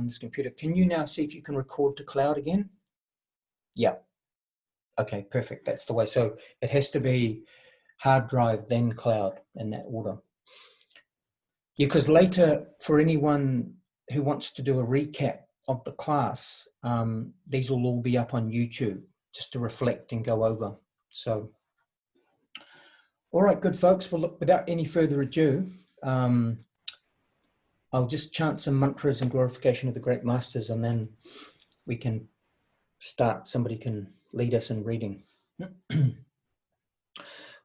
this computer. Can you now see if you can record to cloud again? Yeah. Okay, perfect. That's the way. So it has to be hard drive, then cloud, in that order. Because later, for anyone who wants to do a recap of the class, these will all be up on YouTube, just to reflect and go over. So, all right, good folks. Well, look, without any further ado, I'll just chant some mantras in glorification of the great masters, and then we can start. Somebody can lead us in reading.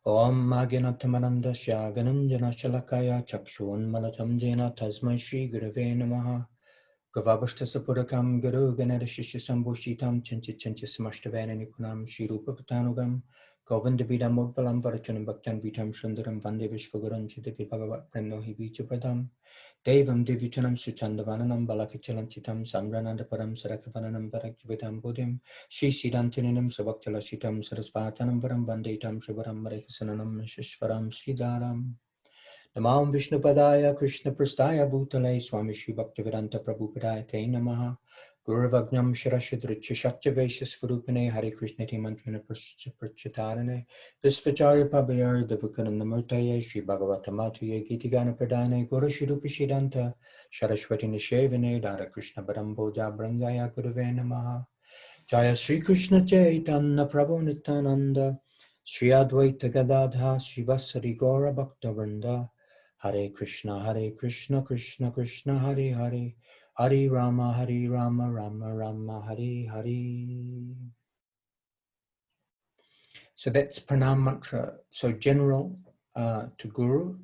Om Magyanatamananda Shagananjana Shalakaya Chakshun Malatam Jena Tasmai Shri Gurave Namaha Gavabhashta Sapurakam Guru Ganada Shishya Sambhushitam Chinchit Chinchis Samashtavan Nipunam Shri Rupa Patanugam Govindabidam Udvalam Varatunam Bhaktan Vitam Sundaram Vande Vishvagaran Chidavi Bhagavat Premnohi Vichapadam Devam Divitanam Suchandavananam Balakachalanchitam Samranandaparam Sarakavananam Barakjivitam Buddhim Shri Siddhantininam Savakchalashitam Sarasvatanam Varam Vandetam Shivaram Marekasananam Shishvaram Sridharam Namam Vishnupadaya Krishna Prastaya Bhutale Swami Shri Bhaktivedanta Prabhupadaya Te Namaha Guru Vagnam Shirashidricha Shatyavesha Svarupane Hare Krishna Te Mantrina Prachatarane Visvacharya Pabhayar Devakananda Murtaye Shri Bhagavata Matuye Gitigana Pradane Guru Shirupi Shidanta Saraswati Nishevane Dara Krishna Baramboja Brangaya Gurave Namaha Jaya Sri Krishna Chaitanya Prabhu Nityananda Shri Advaita Gadadha Shivasari Gaura Bhakta Hare Krishna, Krishna Krishna, Hare Hare, Hare Rama, Rama Rama, Hare Hare. So that's Pranam Mantra. So general to Guru,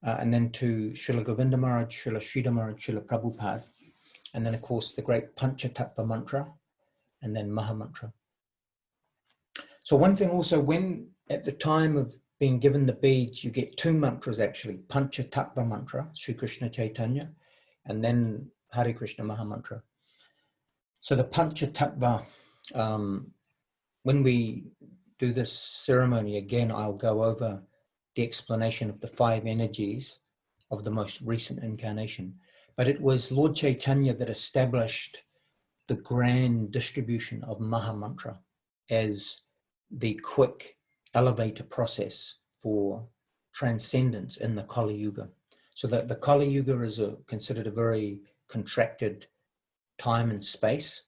and then to Srila Govinda Maharaj, Srila Sridhara Maharaj, Srila Prabhupada, and then of course the great Panchatattva Mantra, and then Maha Mantra. So one thing also, when at the time of being given the beads, you get two mantras actually, Panchatattva mantra, Sri Krishna Chaitanya, and then Hare Krishna Maha Mantra. So the Panchatattva, when we do this ceremony, again, I'll go over the explanation of the five energies of the most recent incarnation. But it was Lord Chaitanya that established the grand distribution of Maha Mantra as the quick elevator process for transcendence in the Kali Yuga. So that the Kali Yuga is considered a very contracted time and space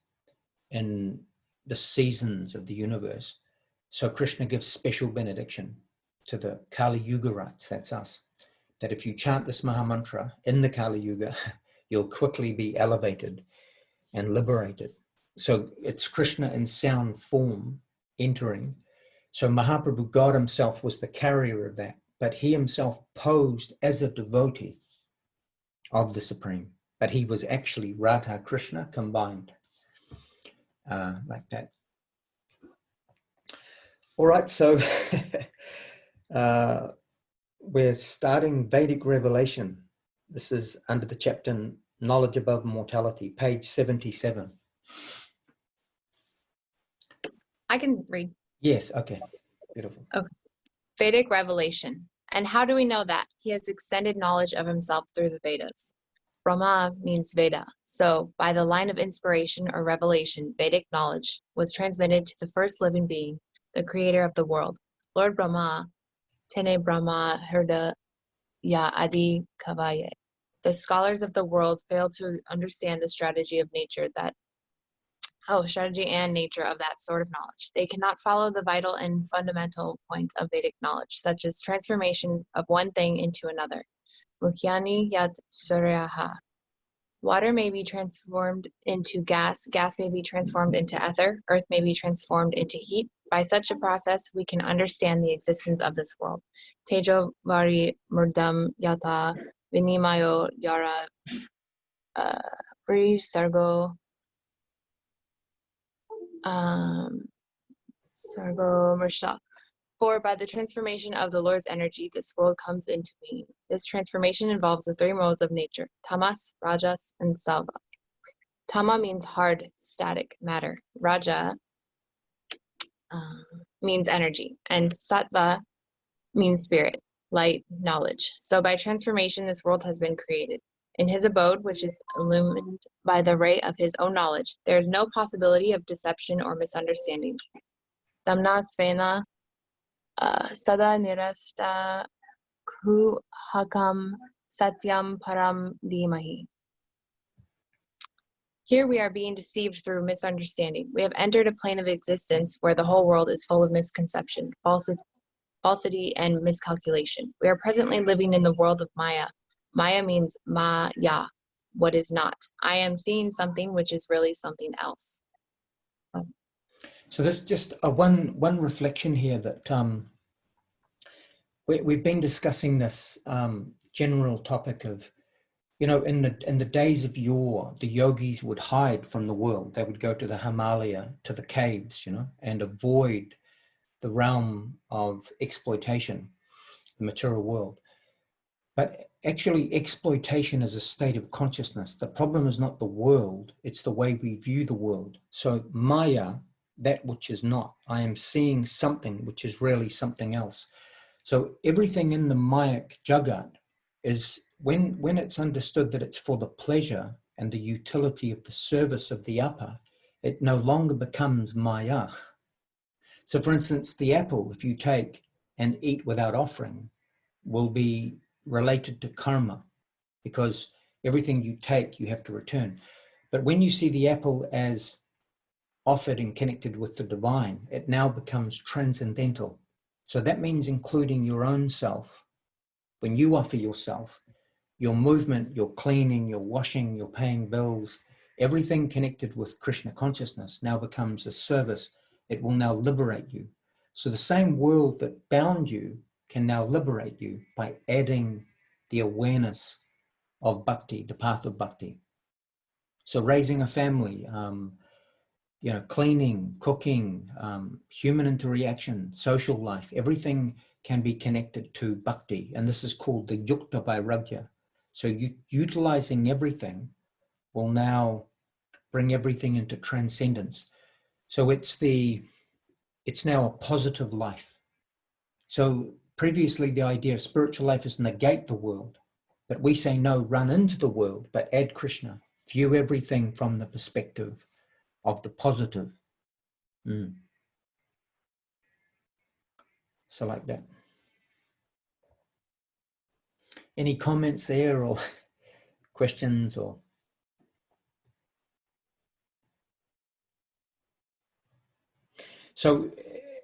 in the seasons of the universe. So Krishna gives special benediction to the Kali Yugarites, that's us, that if you chant this Maha Mantra in the Kali Yuga, you'll quickly be elevated and liberated. So it's Krishna in sound form entering. So Mahaprabhu, God himself, was the carrier of that, but he himself posed as a devotee of the Supreme, but he was actually Radha Krishna combined, like that. All right, so we're starting Vedic Revelation. This is under the chapter Knowledge Above Mortality, page 77. I can read. Yes, okay, beautiful. Okay. Vedic revelation. And how do we know that? He has extended knowledge of himself through the Vedas. Brahma means Veda. So by the line of inspiration or revelation, Vedic knowledge was transmitted to the first living being, the creator of the world. Lord Brahma, Tene Brahma Hirda Ya Adi Kavaye. The scholars of the world fail to understand the strategy and nature of that sort of knowledge. They cannot follow the vital and fundamental points of Vedic knowledge, such as transformation of one thing into another. Mukhyani yat suryaha. Water may be transformed into gas, gas may be transformed into ether, earth may be transformed into heat. By such a process, we can understand the existence of this world. Tejo vari murdam yata vinimayo yara pri sargo Sargo Mersha. For by the transformation of the Lord's energy, this world comes into being. This transformation involves the three modes of nature, tamas, rajas, and sattva. Tama means hard, static matter. Raja means energy. And sattva means spirit, light, knowledge. So by transformation, this world has been created. In his abode, which is illumined by the ray of his own knowledge, there is no possibility of deception or misunderstanding. Damna svena sada nirasta kuhakam satyam param dhimahi. Here we are being deceived through misunderstanding. We have entered a plane of existence where the whole world is full of misconception, falsity, and miscalculation. We are presently living in the world of Maya. Maya means Maya, what is not. I am seeing something which is really something else. So there's just a one reflection here that we've been discussing this general topic of, you know, in the days of yore, the yogis would hide from the world. They would go to the Himalaya, to the caves, you know, and avoid the realm of exploitation, the material world. But actually, exploitation is a state of consciousness. The problem is not the world, it's the way we view the world. So Maya, that which is not, I am seeing something which is really something else. So everything in the Mayak Jagat is, when it's understood that it's for the pleasure and the utility of the service of the upper, it no longer becomes Maya. So for instance, the apple, if you take and eat without offering, will be related to karma, because everything you take, you have to return. But when you see the apple as offered and connected with the divine, it now becomes transcendental. So that means including your own self. When you offer yourself, your movement, your cleaning, your washing, your paying bills, everything connected with Krishna consciousness now becomes a service. It will now liberate you. So the same world that bound you can now liberate you by adding the awareness of bhakti, the path of bhakti. So raising a family, you know, cleaning, cooking, human interaction, social life, everything can be connected to bhakti. And this is called the yukta vairagya. So utilizing everything will now bring everything into transcendence. So it's now a positive life. So previously the idea of spiritual life is negate the world, but we say no, run into the world, but add Krishna. View everything from the perspective of the positive. So like that. Any comments there or questions or? So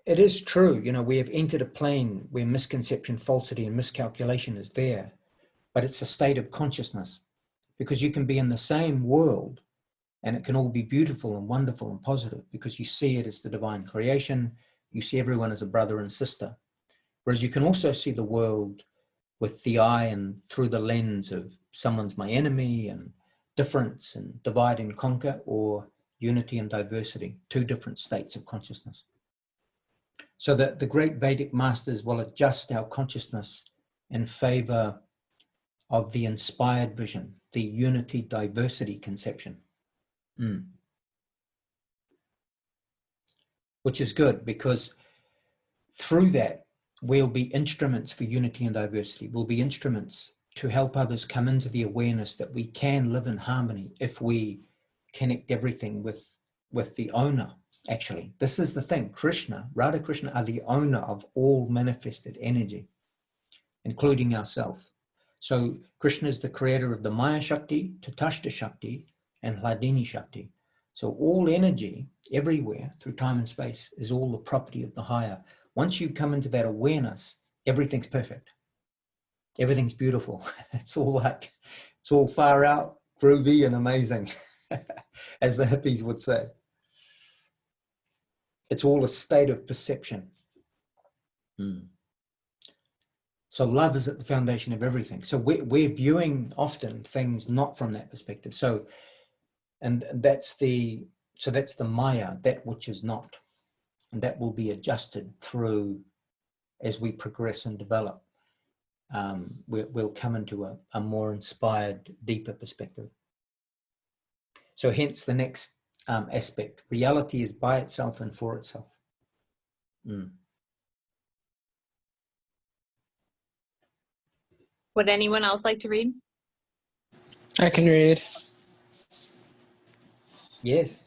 it is true, you know, we have entered a plane where misconception, falsity, and miscalculation is there, but it's a state of consciousness, because you can be in the same world and it can all be beautiful and wonderful and positive because you see it as the divine creation. You see everyone as a brother and sister. Whereas you can also see the world with the eye and through the lens of someone's my enemy and difference and divide and conquer, or unity and diversity, two different states of consciousness. So that the great Vedic masters will adjust our consciousness in favor of the inspired vision, the unity diversity conception. Which is good, because through that we'll be instruments for unity and diversity. We'll be instruments to help others come into the awareness that we can live in harmony if we connect everything with the owner. Actually, this is the thing. Krishna, Radha Krishna are the owner of all manifested energy, including ourselves. So Krishna is the creator of the Maya Shakti, Tatashta Shakti, and Hladini Shakti. So all energy everywhere through time and space is all the property of the higher. Once you come into that awareness, everything's perfect. Everything's beautiful. It's all far out, groovy and amazing, as the hippies would say. It's all a state of perception. So love is at the foundation of everything. So we're viewing often things not from that perspective. So that's the Maya, that which is not. And that will be adjusted through as we progress and develop. We'll come into a more inspired, deeper perspective. So hence the next aspect. Reality is by itself and for itself. Would anyone else like to read? I can read. Yes.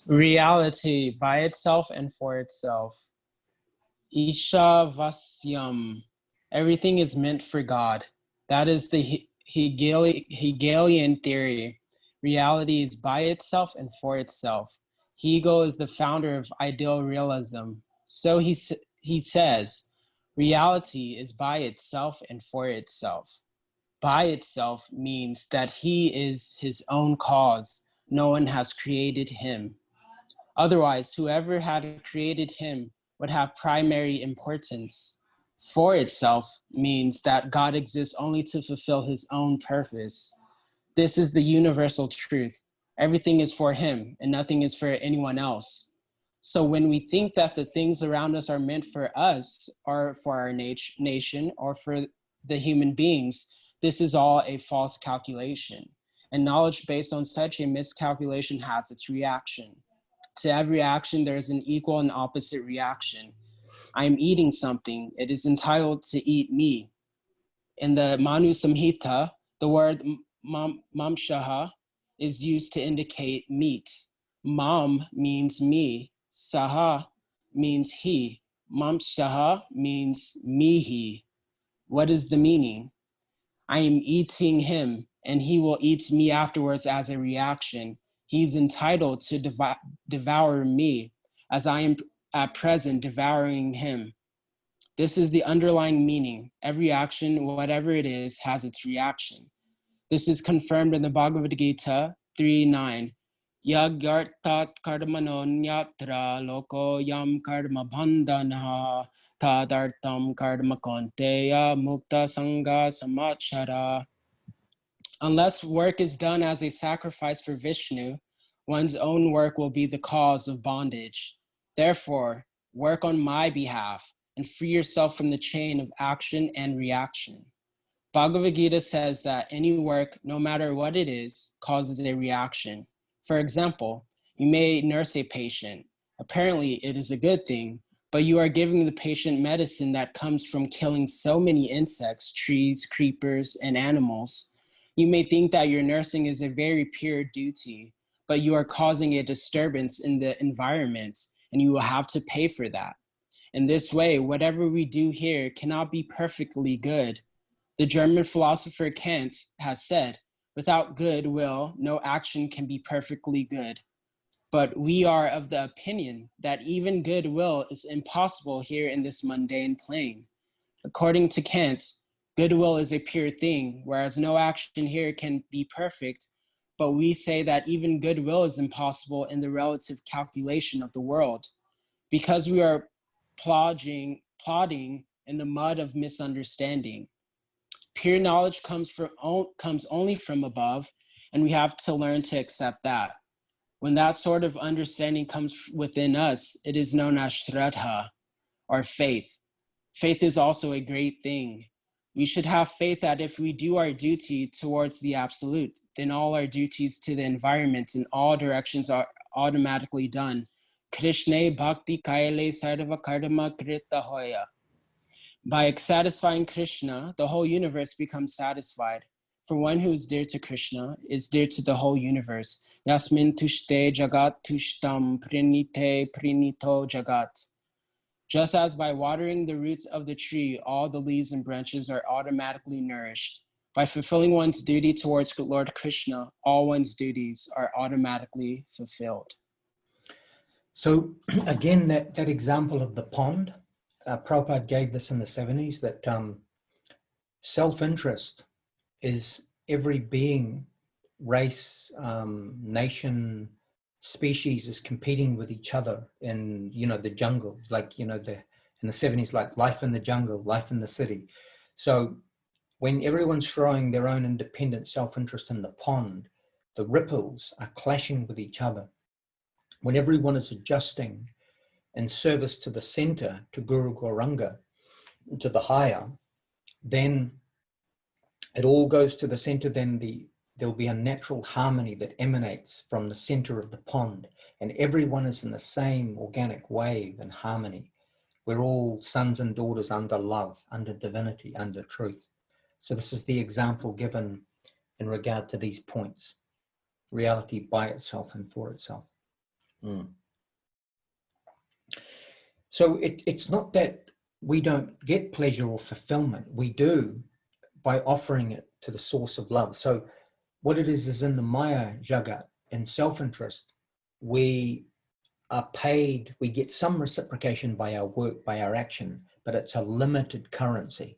Reality by itself and for itself. Isha Vasyam. Everything is meant for God. That is the Hegelian theory. Reality is by itself and for itself. Hegel is the founder of ideal realism. So he says, reality is by itself and for itself. By itself means that he is his own cause. No one has created him. Otherwise, whoever had created him would have primary importance. For itself means that God exists only to fulfill his own purpose. This is the universal truth. Everything is for him and nothing is for anyone else. So when we think that the things around us are meant for us or for our nation or for the human beings, this is all a false calculation. And knowledge based on such a miscalculation has its reaction. To every action, there is an equal and opposite reaction. I am eating something. It is entitled to eat me. In the Manu Samhita, the word mamshaha is used to indicate meat. Mam means me. Saha means he. Mamshaha means mihi. What is the meaning? I am eating him, and he will eat me afterwards as a reaction. He's entitled to devour me, as I am at present devouring him. This is the underlying meaning. Every action, whatever it is, has its reaction. This is confirmed in the Bhagavad Gita 3:9. Yagyartat karmano nyatra loko yam karma bandhana tadartam karma konteya mukta sangha samachara. Unless work is done as a sacrifice for Vishnu, one's own work will be the cause of bondage. Therefore, work on my behalf and free yourself from the chain of action and reaction. Bhagavad Gita says that any work, no matter what it is, causes a reaction. For example, you may nurse a patient. Apparently, it is a good thing, but you are giving the patient medicine that comes from killing so many insects, trees, creepers, and animals. You may think that your nursing is a very pure duty, but you are causing a disturbance in the environment, and you will have to pay for that. In this way, whatever we do here cannot be perfectly good. The German philosopher Kant has said, without goodwill, no action can be perfectly good. But we are of the opinion that even goodwill is impossible here in this mundane plane. According to Kant, goodwill is a pure thing, whereas no action here can be perfect, but we say that even goodwill is impossible in the relative calculation of the world, because we are plodding in the mud of misunderstanding. Pure knowledge comes only from above, and we have to learn to accept that. When that sort of understanding comes within us, it is known as Shraddha, or faith. Faith is also a great thing. We should have faith that if we do our duty towards the Absolute, then all our duties to the environment in all directions are automatically done. Krishna bhakti kaile sarva karma krita hoya. By satisfying Krishna, the whole universe becomes satisfied. For one who is dear to Krishna is dear to the whole universe. Yasmin tushte jagat tushtam prinite prinito jagat. Just as by watering the roots of the tree, all the leaves and branches are automatically nourished. By fulfilling one's duty towards Lord Krishna, all one's duties are automatically fulfilled. So again, that example of the pond, Prabhupada gave this in the 70s, that self-interest is every being, race, nation, species is competing with each other in, the jungle, like, in the 70s, like life in the jungle, life in the city. So when everyone's throwing their own independent self-interest in the pond, the ripples are clashing with each other. When everyone is adjusting in service to the center, to Guru Gauranga, to the higher, then it all goes to the center. Then there'll be a natural harmony that emanates from the center of the pond, and everyone is in the same organic wave and harmony. We're all sons and daughters under love, under divinity, under truth. So this is the example given in regard to these points. Reality by itself and for itself. So it's not that we don't get pleasure or fulfillment. We do, by offering it to the source of love. So what it is in the Maya Jagat, in self-interest, we are paid, we get some reciprocation by our work, by our action, but it's a limited currency.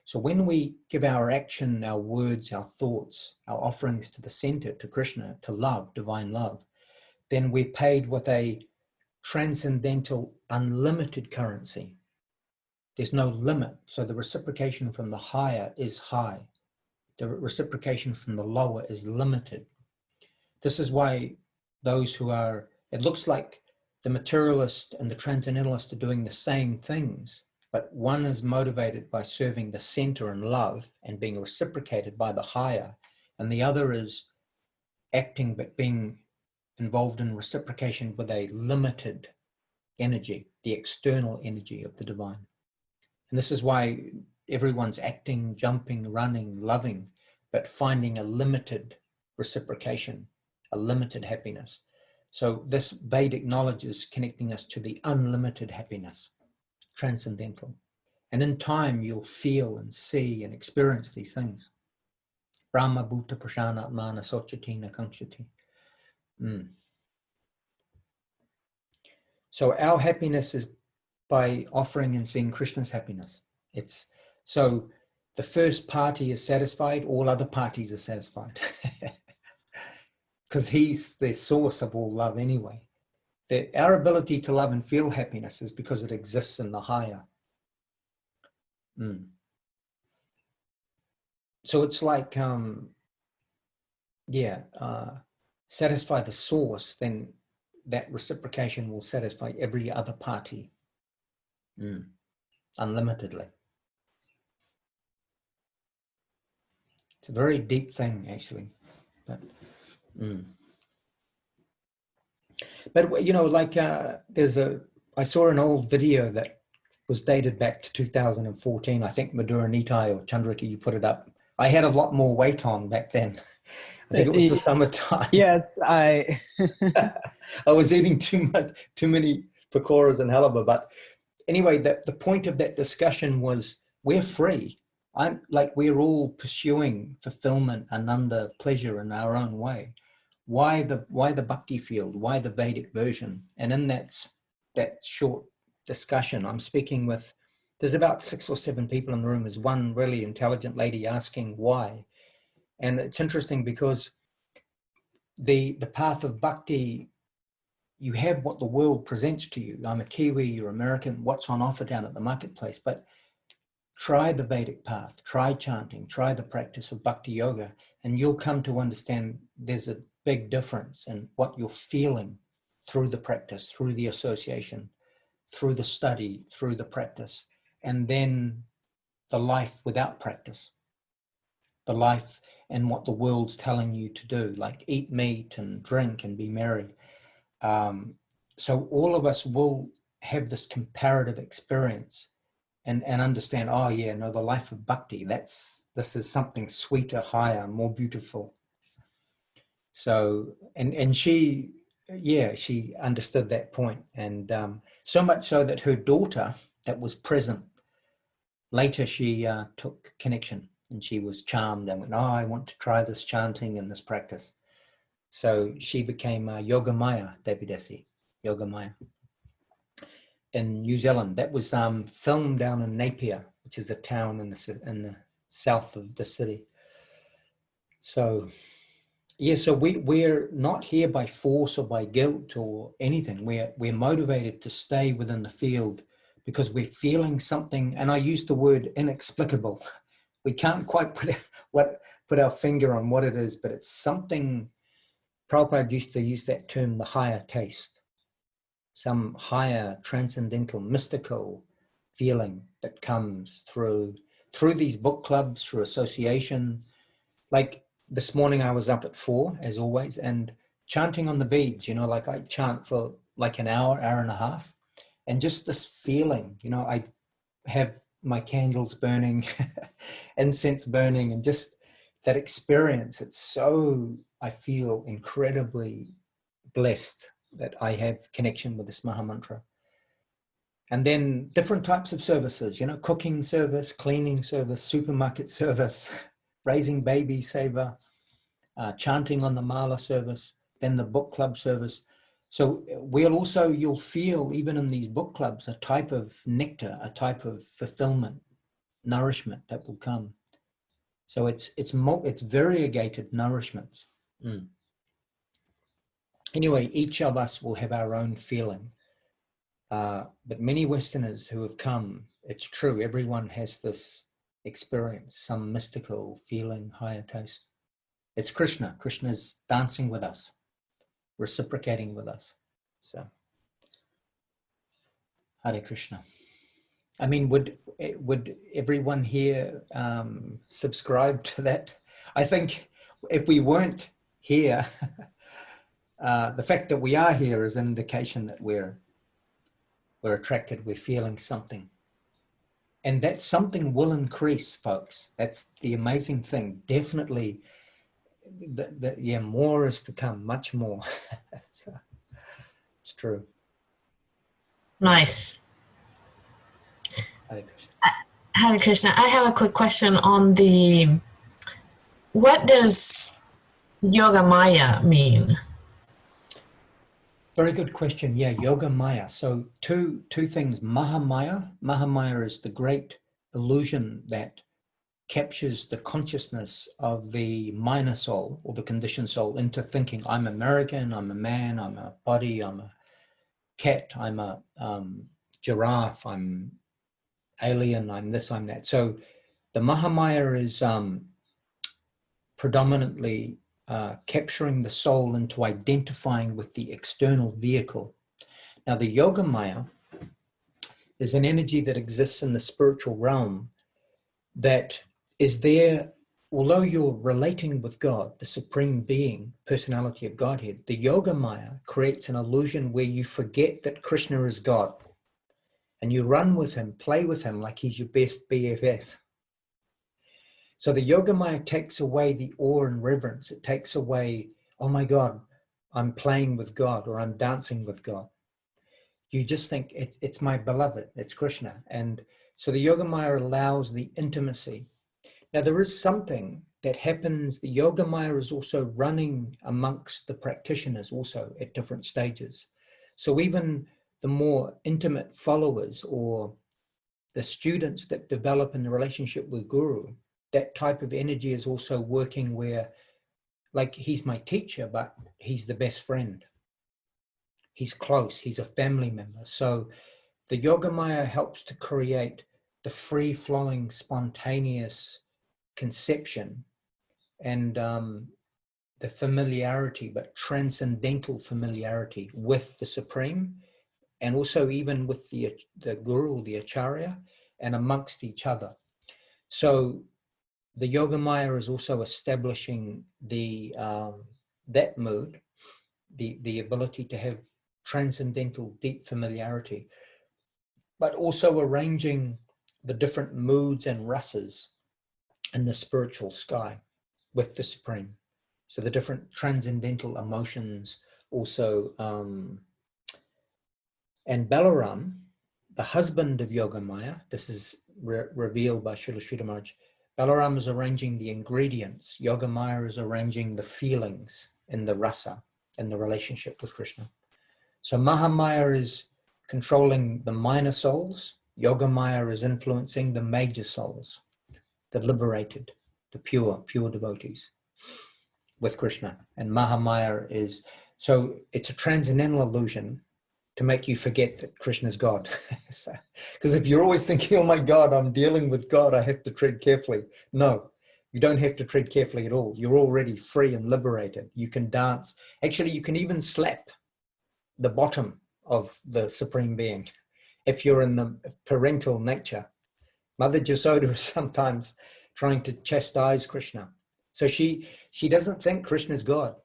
So when we give our action, our words, our thoughts, our offerings to the center, to Krishna, to love, divine love, then we're paid with a transcendental, unlimited currency. There's no limit. So the reciprocation from the higher is high. The reciprocation from the lower is limited. This is why those who are, it looks like the materialist and the transcendentalist are doing the same things, but one is motivated by serving the center in love and being reciprocated by the higher, and the other is acting but being involved in reciprocation with a limited energy, the external energy of the divine. And this is why everyone's acting, jumping, running, loving, but finding a limited reciprocation, a limited happiness. So this Vedic knowledge is connecting us to the unlimited happiness, transcendental. And in time, you'll feel and see and experience these things. Brahma Bhuta Prashana Atmana Sochatina Kankshati. So our happiness is by offering and seeing Krishna's happiness. It's so the first party is satisfied, all other parties are satisfied. Because he's the source of all love anyway. Our ability to love and feel happiness is because it exists in the higher. So it's like, satisfy the source, then that reciprocation will satisfy every other party unlimitedly. It's a very deep thing, actually. But you know, like I saw an old video that was dated back to 2014. I think Madhura Nitai or Chandrika, you put it up. I had a lot more weight on back then. I think it was the summertime. Yes, I was eating too many pakoras and halaba. But anyway, the point of that discussion was we're free. We're all pursuing fulfillment, ananda, pleasure in our own way. Why the bhakti field? Why the Vedic version? And in that short discussion, I'm speaking with, there's about 6 or 7 people in the room. There's one really intelligent lady asking why. And it's interesting because the path of bhakti, you have what the world presents to you. I'm a Kiwi, you're American, what's on offer down at the marketplace. But try the Vedic path, try chanting, try the practice of bhakti yoga, and you'll come to understand there's a big difference in what you're feeling through the practice, through the association, through the study, through the practice, and then the life without practice, the life and what the world's telling you to do, like eat meat and drink and be merry. So all of us will have this comparative experience and understand, oh yeah, no, the life of bhakti, this is something sweeter, higher, more beautiful. So, and she understood that point. And so much so that her daughter that was present, later she took connection and she was charmed and went, oh, I want to try this chanting and this practice. So she became Yogamaya Devidasi, Yogamaya. In New Zealand, that was filmed down in Napier, which is a town in the south of the city. So, yeah, so we're not here by force or by guilt or anything. We're motivated to stay within the field because we're feeling something, and I use the word inexplicable. We can't quite put our finger on what it is, but it's something. Prabhupada used to use that term, the higher taste. Some higher, transcendental, mystical feeling that comes through these book clubs, through association. Like this morning I was up at 4, as always, and chanting on the beads, you know, like I chant for like an hour and a half. And just this feeling, you know, I have my candles burning, incense burning, and just that experience, it's so, I feel incredibly blessed that I have connection with this Maha Mantra. And then different types of services, you know, cooking service, cleaning service, supermarket service, raising baby saver, chanting on the mala service, then the book club service. So you'll feel even in these book clubs, a type of nectar, a type of fulfillment, nourishment that will come. So it's variegated nourishments. Anyway, each of us will have our own feeling. But many Westerners who have come, it's true, everyone has this experience, some mystical feeling, higher taste. It's Krishna. Krishna's dancing with us, reciprocating with us. So, Hare Krishna. I mean, would everyone here subscribe to that? I think if we weren't here, the fact that we are here is an indication that we're attracted, we're feeling something. And that something will increase, folks. That's the amazing thing. Definitely, more is to come, much more. So, it's true. Nice. Hare Krishna. I have a quick question on what does Yoga Maya mean? Very good question. Yeah, Yoga Maya. So two things. Mahamaya. Mahamaya is the great illusion that captures the consciousness of the minor soul or the conditioned soul into thinking, I'm American, I'm a man, I'm a body, I'm a cat, I'm a giraffe, I'm alien, I'm this, I'm that. So the Mahamaya is predominantly capturing the soul into identifying with the external vehicle. Now, the Yoga Maya is an energy that exists in the spiritual realm that is there, although you're relating with God, the supreme being, personality of Godhead. The Yoga Maya creates an illusion where you forget that Krishna is God and you run with him, play with him like he's your best BFF. So the Yoga Maya takes away the awe and reverence. It takes away, oh my God, I'm playing with God or I'm dancing with God. You just think it's my beloved, it's Krishna. And so the Yoga Maya allows the intimacy. Now there is something that happens. The Yoga Maya is also running amongst the practitioners also at different stages. So even the more intimate followers or the students that develop in the relationship with Guru, that type of energy is also working where, like, he's my teacher, but he's the best friend. He's close, he's a family member. So the Yoga Maya helps to create the free-flowing, spontaneous conception and the familiarity, but transcendental familiarity with the Supreme, and also even with the Guru, the Acharya, and amongst each other. So the Yoga Maya is also establishing that mood, the ability to have transcendental deep familiarity, but also arranging the different moods and rasas in the spiritual sky with the Supreme. So the different transcendental emotions also, and Balaram, the husband of Yoga Maya, this is revealed by Srila Sridhara Maharaja. Balaram is arranging the ingredients. Yoga Maya is arranging the feelings in the rasa, in the relationship with Krishna. So Mahamaya is controlling the minor souls. Yoga Maya is influencing the major souls, the liberated, the pure devotees with Krishna. And Mahamaya is, so it's a transcendental illusion to make you forget that Krishna is God. Because if you're always thinking, oh my God, I'm dealing with God, I have to tread carefully. No, you don't have to tread carefully at all. You're already free and liberated. You can dance. Actually, you can even slap the bottom of the Supreme Being if you're in the parental nature. Mother Jasoda is sometimes trying to chastise Krishna. So she doesn't think Krishna is God.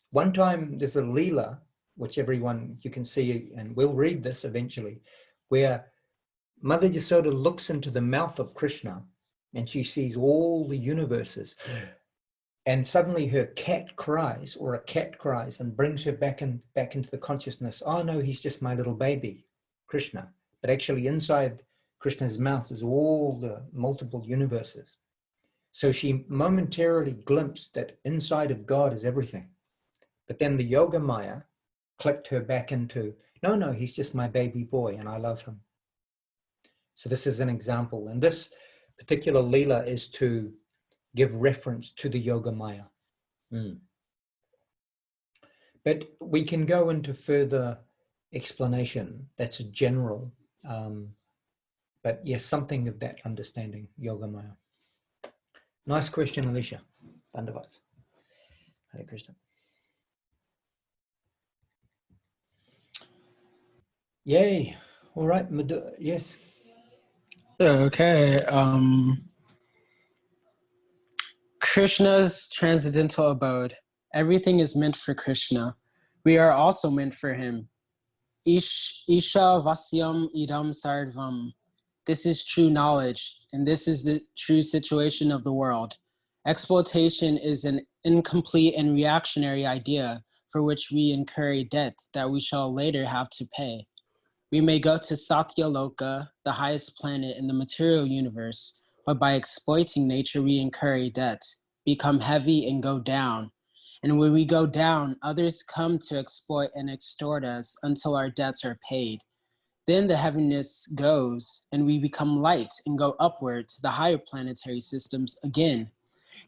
One time there's a Leela, which everyone, you can see, and we'll read this eventually, where Mother Yasoda looks into the mouth of Krishna and she sees all the universes and suddenly her cat cries, or a cat cries, and brings her back into the consciousness. Oh no, he's just my little baby, Krishna. But actually inside Krishna's mouth is all the multiple universes. So she momentarily glimpsed that inside of God is everything. But then the Yoga Maya clicked her back into, no, he's just my baby boy and I love him. So this is an example. And this particular Leela is to give reference to the Yoga Maya. But we can go into further explanation. That's a general, but yes, something of that understanding, Yoga Maya. Nice question, Alicia. Dandavats. Hare Krishna. Yay. All right. Yes. Okay. Krishna's transcendental abode. Everything is meant for Krishna. We are also meant for him. Isha vasyam idam sarvam. This is true knowledge, and this is the true situation of the world. Exploitation is an incomplete and reactionary idea for which we incur a debt that we shall later have to pay. We may go to Satya Loka, the highest planet in the material universe, but by exploiting nature, we incur a debt, become heavy and go down. And when we go down, others come to exploit and extort us until our debts are paid. Then the heaviness goes, and we become light and go upward to the higher planetary systems again.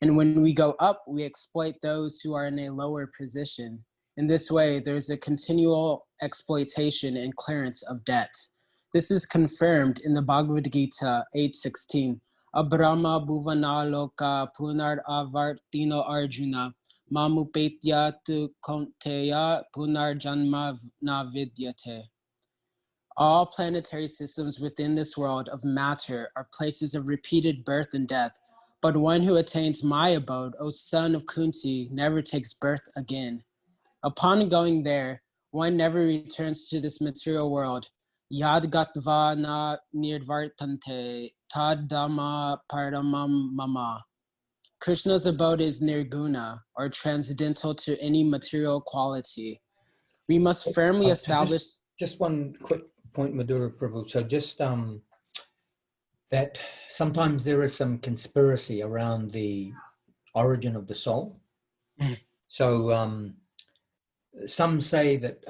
And when we go up, we exploit those who are in a lower position. In this way, there's a continual exploitation and clearance of debt. This is confirmed in the Bhagavad Gita 8:16. Abrahma bhuvana loka punar avartino arjuna mamupetya tu konteya punar janma na vidyate. All planetary systems within this world of matter are places of repeated birth and death. But one who attains my abode, O son of Kunti, never takes birth again. Upon going there, one never returns to this material world. Yad gatva na nirvartante, tadama paramam mama. Krishna's abode is nirguna, or transcendental to any material quality. We must firmly establish... Just one quick point, Madhura Prabhu. So just that sometimes there is some conspiracy around the origin of the soul. So some say that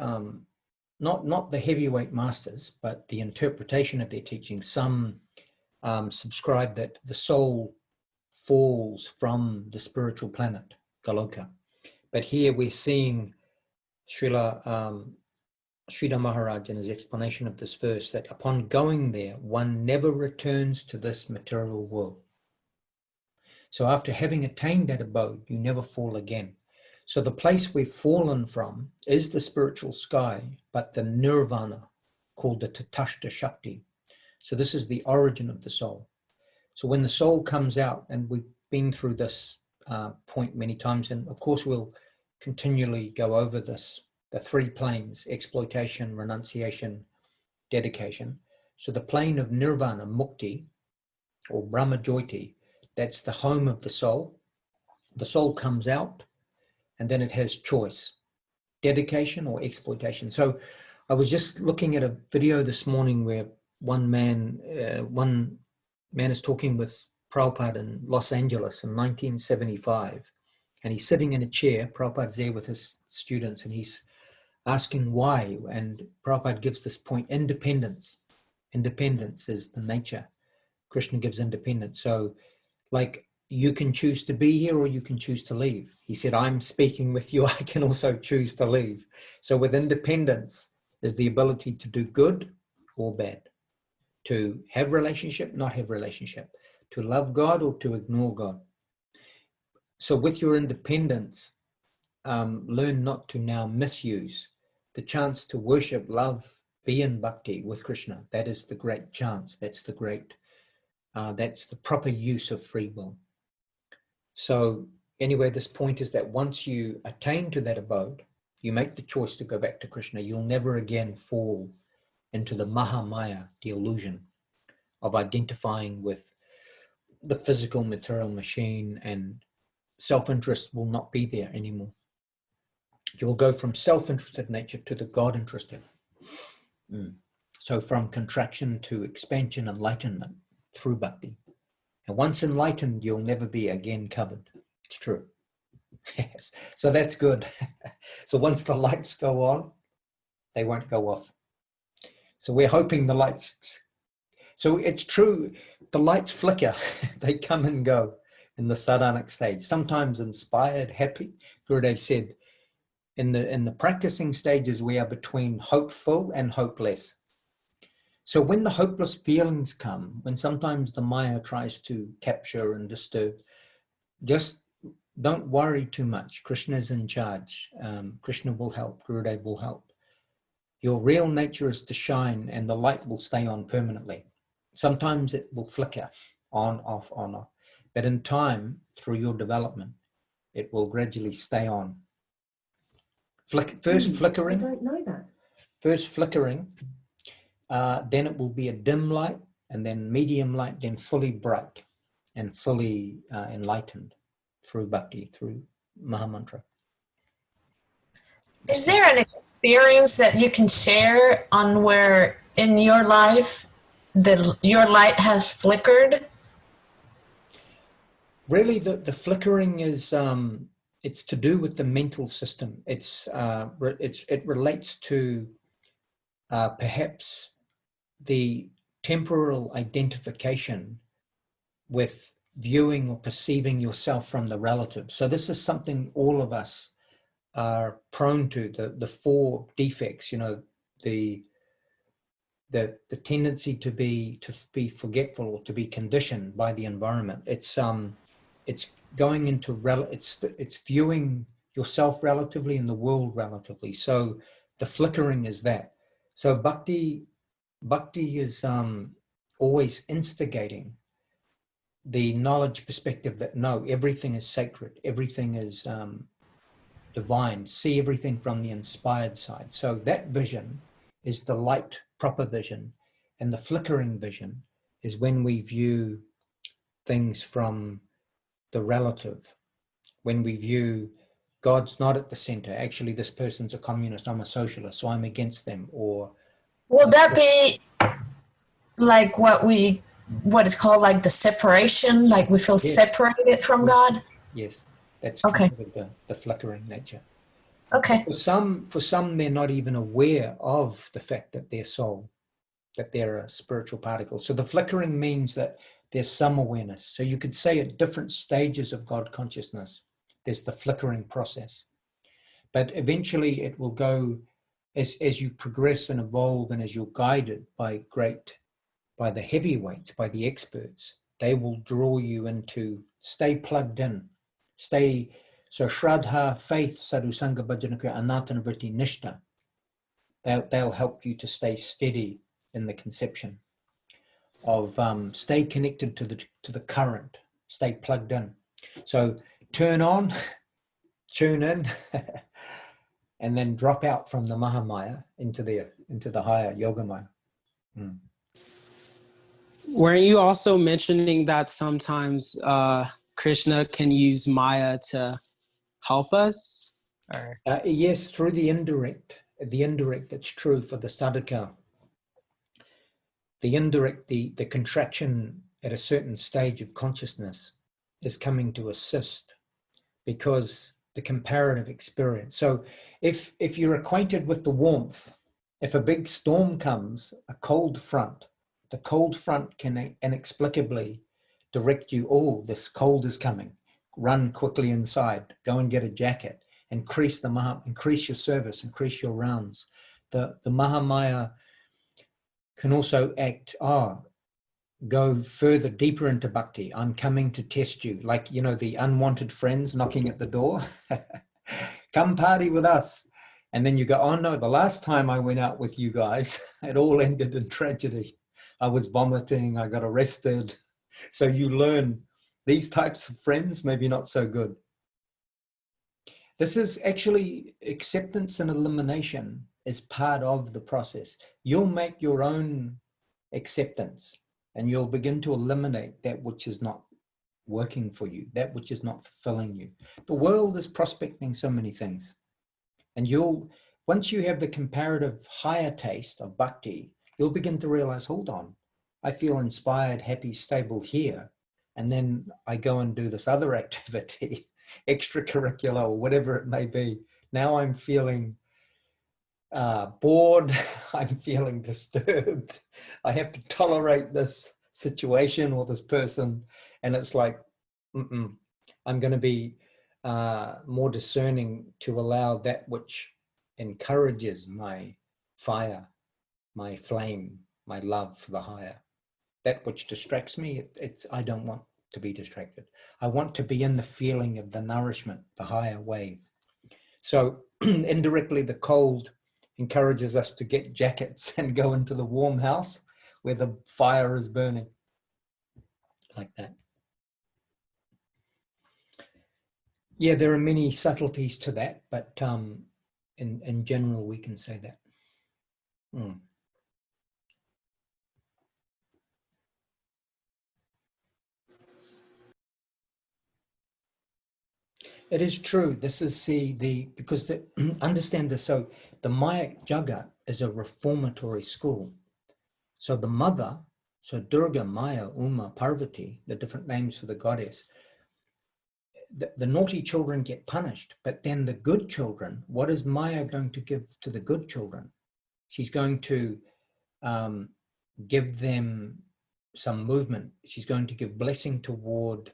not the heavyweight masters, but the interpretation of their teaching, some subscribe that the soul falls from the spiritual planet, Goloka. But here we're seeing Srila Sridhara Maharaja in his explanation of this verse, that upon going there, one never returns to this material world. So after having attained that abode, you never fall again. So the place we've fallen from is the spiritual sky, but the nirvana, called the Tatashta Shakti. So this is the origin of the soul. So when the soul comes out, and we've been through this point many times, and of course we'll continually go over this, the three planes: exploitation, renunciation, dedication. So the plane of nirvana, mukti, or Brahma Jyoti, that's the home of the soul. The soul comes out, and then it has choice: dedication or exploitation. So I was just looking at a video this morning where one man is talking with Prabhupada in Los Angeles in 1975, and he's sitting in a chair. Prabhupada's there with his students, and he's asking why, and Prabhupada gives this point: independence. Independence is the nature. Krishna gives independence. So like, you can choose to be here or you can choose to leave. He said, I'm speaking with you, I can also choose to leave. So with independence is the ability to do good or bad, to have relationship, not have relationship, to love God or to ignore God. So with your independence, learn not to now misuse the chance to worship, love, be in bhakti with Krishna. That is the great chance. That's the great, that's the proper use of free will. So anyway, this point is that once you attain to that abode, you make the choice to go back to Krishna, you'll never again fall into the Mahamaya, the illusion of identifying with the physical material machine and self-interest will not be there anymore. You'll go from self-interested nature to the God-interested. So from contraction to expansion, enlightenment through bhakti. And once enlightened, you'll never be again covered. It's true. Yes. So that's good. So once the lights go on, they won't go off. So we're hoping the lights. So it's true. The lights flicker. They come and go in the sadhanic stage. Sometimes inspired, happy. Gurudev said, in the practicing stages, we are between hopeful and hopeless. So when the hopeless feelings come, when sometimes the Maya tries to capture and disturb, just don't worry too much. Krishna is in charge. Krishna will help. Gurudev will help. Your real nature is to shine, and the light will stay on permanently. Sometimes it will flicker on, off, on, off. But in time, through your development, it will gradually stay on. First flickering. I don't know that. First flickering, then it will be a dim light, and then medium light, then fully bright and fully enlightened through bhakti, through Mahamantra. Is there an experience that you can share on where in your life your light has flickered? Really, the flickering is it's to do with the mental system. It relates to perhaps the temporal identification with viewing or perceiving yourself from the relative. So this is something all of us are prone to, the four defects, the tendency to be forgetful or to be conditioned by the environment. It's going into it's viewing yourself relatively and the world relatively. So the flickering is that. So bhakti is always instigating the knowledge perspective that no, everything is sacred, everything is divine, see everything from the inspired side. So that vision is the light proper vision, and the flickering vision is when we view things from the relative, when we view God's not at the center. Actually, this person's a communist, I'm a socialist, so I'm against them. Or will that be like what is called like the separation, like we feel separated from God? Yes, that's okay. kind of the flickering nature. Okay. For some, they're not even aware of the fact that they're soul, that they're a spiritual particle. So the flickering means that there's some awareness. So you could say at different stages of God consciousness, there's the flickering process. But eventually it will go, as you progress and evolve, and as you're guided by the heavyweights, by the experts, they will draw you into stay plugged in, so Shraddha, faith, sadhusanga, bhajanaka, anatana vritti, nishta, they'll help you to stay steady in the conception of stay connected to the current, stay plugged in. So turn on, tune in, and then drop out from the Mahamaya into the higher Yogamaya. Weren't you also mentioning that sometimes Krishna can use Maya to help us? Or? Yes, through the indirect, it's true for the sadhaka. The indirect, the contraction at a certain stage of consciousness is coming to assist, because the comparative experience. So if you're acquainted with the warmth, if a big storm comes, a cold front, the cold front can inexplicably direct you, oh, this cold is coming, run quickly inside, go and get a jacket, increase your service, increase your rounds. The Mahamaya can also act, go further, deeper into bhakti. I'm coming to test you. Like, the unwanted friends knocking at the door. Come party with us. And then you go, oh no, the last time I went out with you guys, it all ended in tragedy. I was vomiting, I got arrested. So you learn these types of friends, maybe not so good. This is actually acceptance and elimination is part of the process. You'll make your own acceptance, and you'll begin to eliminate that which is not working for you, that which is not fulfilling you. The world is prospecting so many things. And once you have the comparative higher taste of bhakti, you'll begin to realize, hold on, I feel inspired, happy, stable here. And then I go and do this other activity, extracurricular or whatever it may be. Now I'm feeling bored, I'm feeling disturbed. I have to tolerate this situation or this person. And it's like, I'm going to be more discerning to allow that which encourages my fire, my flame, my love for the higher. That which distracts me, I don't want to be distracted. I want to be in the feeling of the nourishment, the higher wave. So indirectly, the cold encourages us to get jackets and go into the warm house where the fire is burning, like that. Yeah, there are many subtleties to that, but in general, we can say that. It is true. This is because understand this. So the Maya Jagat is a reformatory school. So the mother, so Durga, Maya, Uma, Parvati, the different names for the goddess, the naughty children get punished, but then the good children, what is Maya going to give to the good children? She's going to give them some movement. She's going to give blessing toward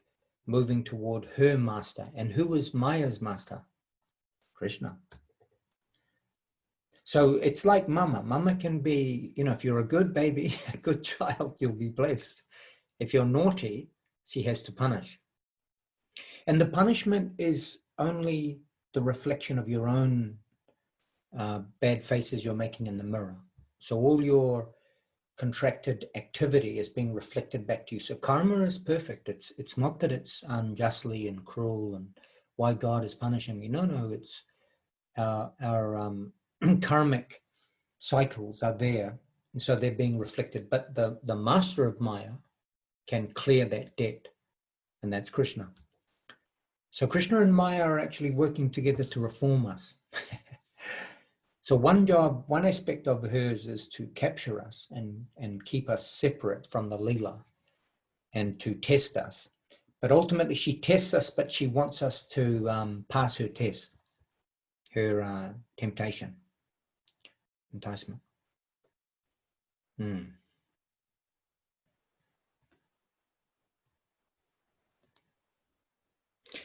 moving toward her master. And who is Maya's master? Krishna. So it's like mama. Mama can be, if you're a good baby, a good child, you'll be blessed. If you're naughty, she has to punish. And the punishment is only the reflection of your own bad faces you're making in the mirror. So all your contracted activity is being reflected back to you. So karma is perfect. It's not that it's unjustly and cruel and why God is punishing me. No, it's our karmic cycles are there, and so they're being reflected. But the master of Maya can clear that debt, and that's Krishna. So Krishna and Maya are actually working together to reform us. So one aspect of hers is to capture us and keep us separate from the Leela and to test us. But ultimately she tests us, but she wants us to pass her test, her temptation, enticement.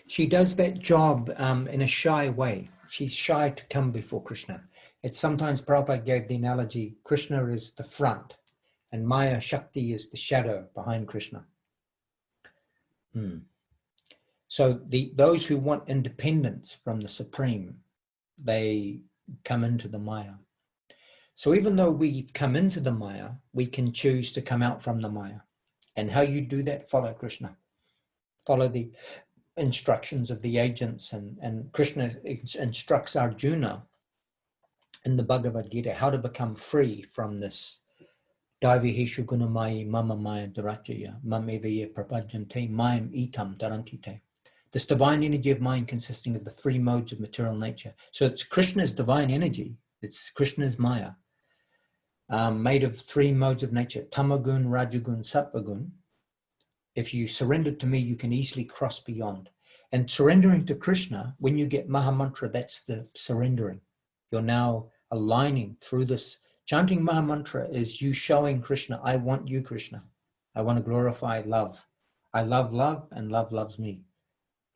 She does that job in a shy way. She's shy to come before Krishna. It's sometimes Prabhupada gave the analogy, Krishna is the front and Maya Shakti is the shadow behind Krishna. So those who want independence from the Supreme, they come into the Maya. So even though we've come into the Maya, we can choose to come out from the Maya. And how you do that, follow Krishna. Follow the instructions of the agents, and Krishna instructs Arjuna in the Bhagavad Gita how to become free from this Daivihishu gunamayi mama maya dharachaya mamevaye prapajante mayam itam tarantite. This divine energy of mind consisting of the three modes of material nature. So it's Krishna's divine energy. It's Krishna's Maya, made of three modes of nature, tamagun, rajagun, sattvagun. If you surrender to me, you can easily cross beyond. And surrendering to Krishna, when you get Mahamantra, that's the surrendering. You're now aligning through this. Chanting Mahamantra is you showing Krishna, I want you, Krishna. I want to glorify love. I love love and love loves me.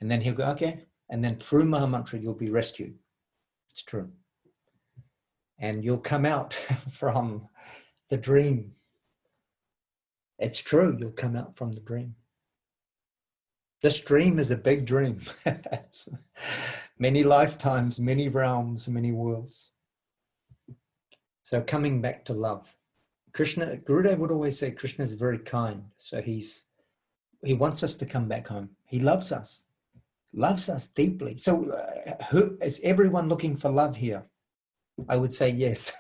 And then he'll go, okay. And then through Mahamantra, you'll be rescued. It's true. And you'll come out from the dream. It's true, you'll come out from the dream. This dream is a big dream. Many lifetimes, many realms, many worlds. So coming back to love. Krishna, Gurudev would always say Krishna is very kind. So he wants us to come back home. He loves us deeply. So is everyone looking for love here? I would say yes.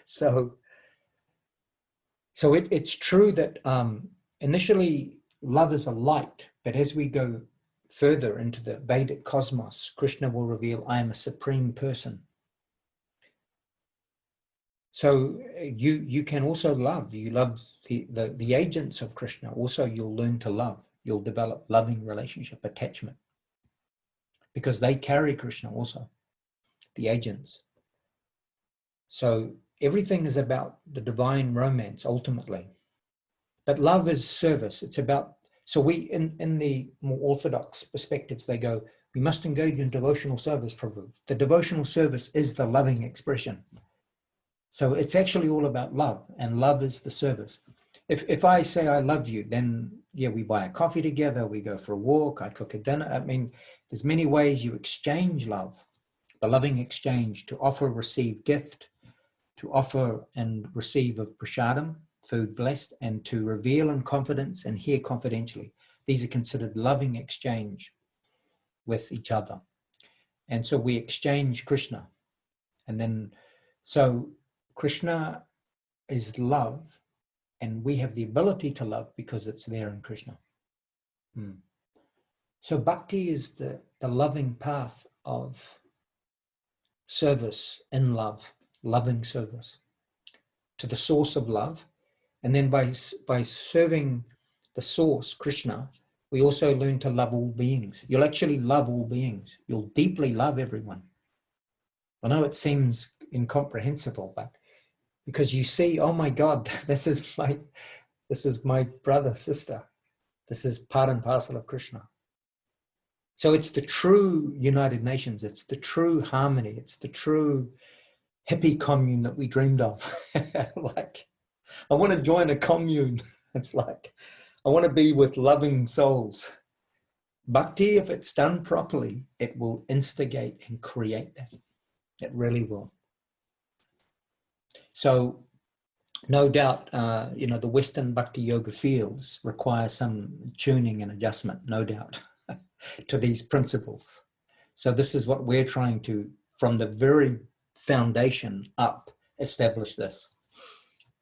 So it's true that initially love is a light, But as we go further into the Vedic cosmos, Krishna will reveal, I am a supreme person. So you can also love. You love the agents of Krishna. Also, you'll learn to love. You'll develop loving relationship, attachment. Because they carry Krishna also, the agents. So everything is about the divine romance, ultimately. But love is service. It's about, so we, in the more orthodox perspectives, they go, we must engage in devotional service, Prabhu. The devotional service is the loving expression. So it's actually all about love, and love is the service. If I say I love you, then yeah, we buy a coffee together, we go for a walk, I cook a dinner. I mean, there's many ways you exchange love, the loving exchange, to offer, receive gift, to offer and receive of prasadam, food blessed, and to reveal in confidence and hear confidentially. These are considered loving exchange with each other. And so we exchange Krishna. And then, so Krishna is love, and we have the ability to love because it's there in Krishna. So bhakti is the loving path of service in love, loving service to the source of love. And then by serving the source, Krishna, we also learn to love all beings. You'll actually love all beings. You'll deeply love everyone. I know it seems incomprehensible, but because you see, oh my God, this is my brother, sister. This is part and parcel of Krishna. So it's the true United Nations. It's the true harmony. It's the true hippie commune that we dreamed of. Like, I want to join a commune. It's like, I want to be with loving souls. Bhakti, if it's done properly, it will instigate and create that. It really will. So no doubt, the Western Bhakti Yoga fields require some tuning and adjustment, no doubt, to these principles. So this is what we're trying to, from the very foundation up, establish this.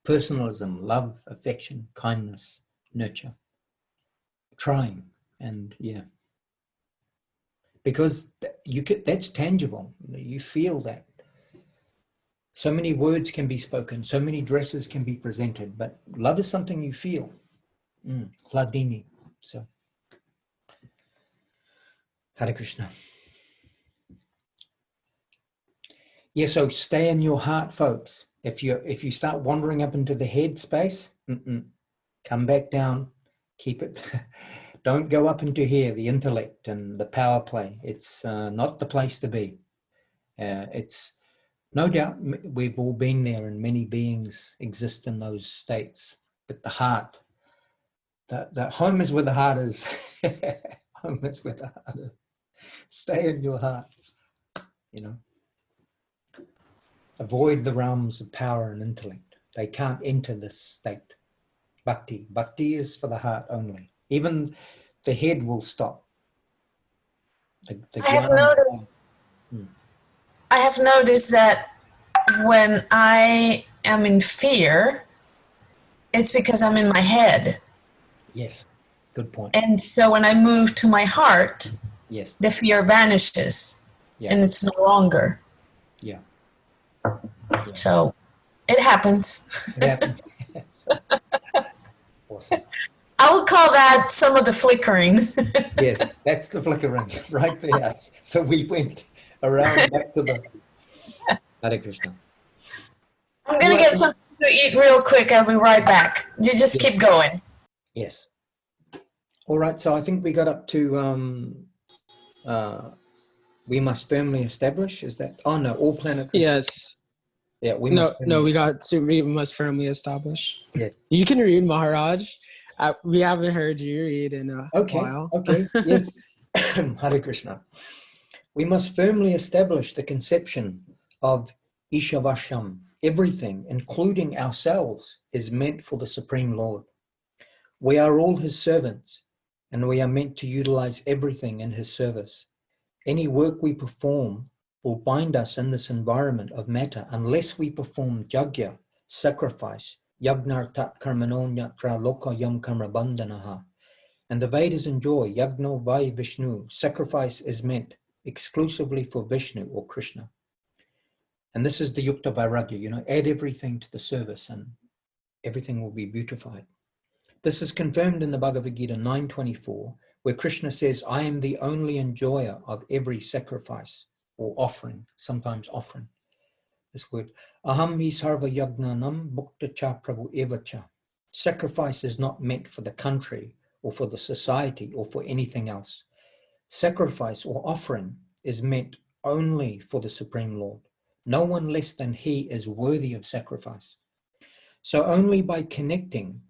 Personalism, love, affection, kindness, nurture. Trying, and yeah. Because that's tangible. You feel that. So many words can be spoken, so many dresses can be presented, but love is something you feel. Hladini. So, Hare Krishna. Yeah, so stay in your heart, folks. If you start wandering up into the head space, come back down, keep it. Don't go up into here, the intellect and the power play. It's not the place to be. It's no doubt we've all been there, and many beings exist in those states. But the heart, the home is where the heart is. Home is where the heart is. Stay in your heart, Avoid the realms of power and intellect. They can't enter this state. Bhakti. Bhakti is for the heart only. Even the head will stop. I have noticed that when I am in fear, it's because I'm in my head. Yes, good point. And so when I move to my heart, yes, the fear vanishes, and it's no longer. Yeah. So it happens. It happens. Awesome. I would call that some of the flickering. Yes, that's the flickering right there. So we went around back to the Hare Krishna. I'm going to get something to eat real quick. I'll be right back. You just keep going. Yes. All right. So I think we got up to we must firmly establish. Is that? Oh no, all planet. Yes. Yeah. We must firmly establish. Yeah. You can read, Maharaj. We haven't heard you read in a while. Okay. Yes. Hare Krishna. We must firmly establish the conception of Ishavasham. Everything, including ourselves, is meant for the Supreme Lord. We are all his servants, and we are meant to utilize everything in his service. Any work we perform will bind us in this environment of matter unless we perform jagya, sacrifice, yagnartat karmanonyatra loka yam karma bandhanaha. And the Vedas enjoy Yagno Vai Vishnu. Sacrifice is meant exclusively for Vishnu or Krishna. And this is the Yukta Vairagya, add everything to the service and everything will be beautified. This is confirmed in the Bhagavad Gita 9:24, where Krishna says, I am the only enjoyer of every sacrifice or offering, sometimes offering. This word, Aham hi sarva yagnanam bhukta cha prabhu evacha. Sacrifice is not meant for the country or for the society or for anything else. Sacrifice or offering is meant only for the Supreme Lord. No one less than he is worthy of sacrifice. So only by connecting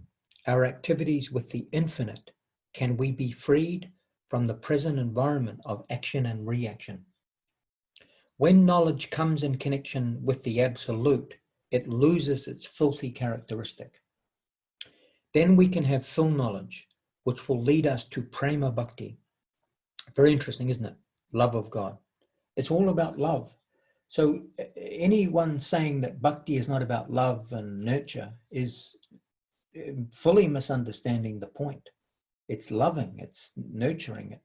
our activities with the infinite can we be freed from the present environment of action and reaction. When knowledge comes in connection with the absolute, it loses its filthy characteristic. Then we can have full knowledge, which will lead us to prema bhakti. Very interesting, isn't it? Love of God. It's all about love. So anyone saying that bhakti is not about love and nurture is fully misunderstanding the point. It's loving, it's nurturing,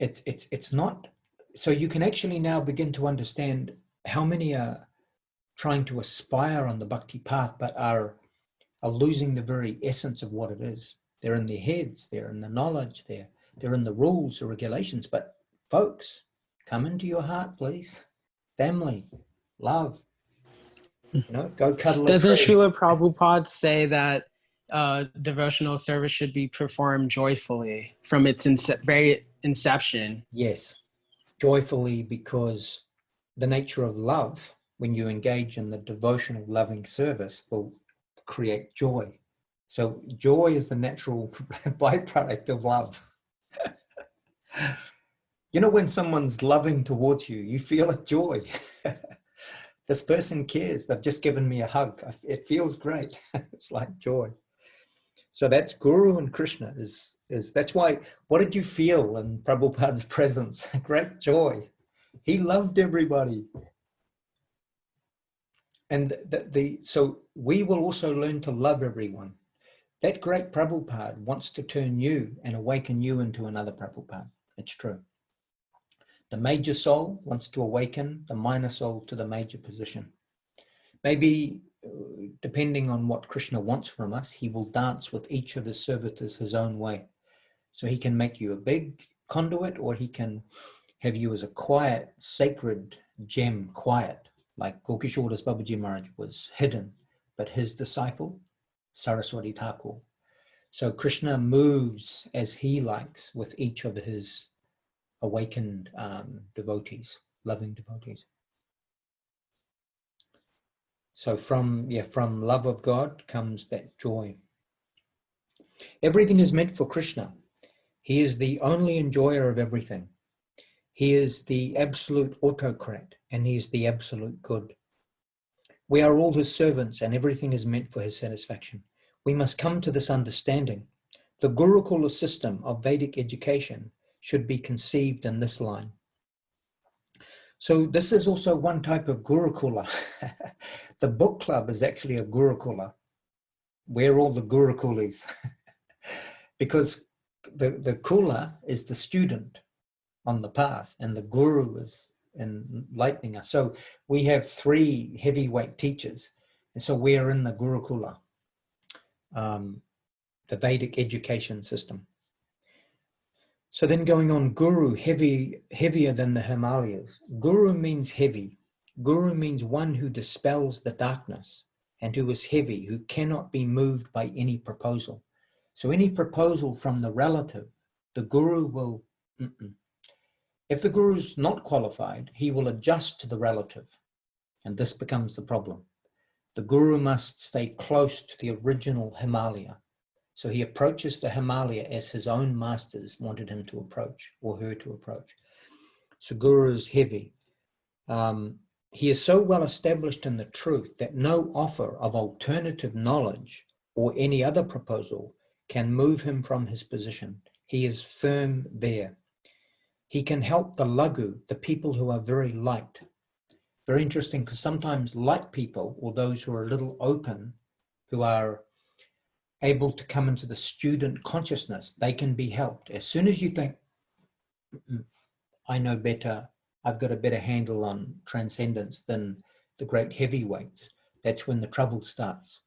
it's not. So you can actually now begin to understand how many are trying to aspire on the bhakti path, but are losing the very essence of what it is. They're in their heads, they're in the knowledge, they're in the rules or regulations. But folks, come into your heart, please. Family, love, go cuddle a Doesn't tree. Srila Prabhupada say that devotional service should be performed joyfully from its very inception? Yes, joyfully, because the nature of love, when you engage in the devotional loving service, will create joy. So joy is the natural byproduct of love. When someone's loving towards you, you feel a joy. This person cares. They've just given me a hug. It feels great. It's like joy. So that's Guru and Krishna. That's why, what did you feel in Prabhupada's presence? Great joy. He loved everybody. And so we will also learn to love everyone. That great Prabhupada wants to turn you and awaken you into another Prabhupada. It's true. The major soul wants to awaken the minor soul to the major position. Maybe, depending on what Krishna wants from us, he will dance with each of his servitors his own way. So he can make you a big conduit, or he can have you as a quiet, sacred gem, quiet, like Gokishodas Babaji Maharaj was hidden, but his disciple, Saraswati Thakur. So Krishna moves as he likes with each of his awakened devotees, loving devotees. So from love of God comes that joy. Everything is meant for Krishna. He is the only enjoyer of everything. He is the absolute autocrat, and he is the absolute good. We are all his servants, and everything is meant for his satisfaction. We must come to this understanding. The Gurukula system of Vedic education should be conceived in this line. So this is also one type of Gurukula. The book club is actually a Gurukula. We're all the Gurukulis. Because the Kula is the student on the path, and the Guru is enlightening us. So we have 3 heavyweight teachers, and so we are in the Gurukula, the Vedic education system. So then going on, Guru, heavier than the Himalayas. Guru means heavy. Guru means one who dispels the darkness and who is heavy, who cannot be moved by any proposal. So any proposal from the relative, the Guru will, If the Guru is not qualified, he will adjust to the relative, and this becomes the problem. The Guru must stay close to the original Himalaya. So he approaches the Himalaya as his own masters wanted him to approach, or her to approach. So Guru is heavy. He is so well established in the truth that no offer of alternative knowledge or any other proposal can move him from his position. He is firm there. He can help the lagu, the people who are very light. Very interesting, because sometimes light people, or those who are a little open, who are able to come into the student consciousness, they can be helped. As soon as you think, I know better, I've got a better handle on transcendence than the great heavyweights, that's when the trouble starts.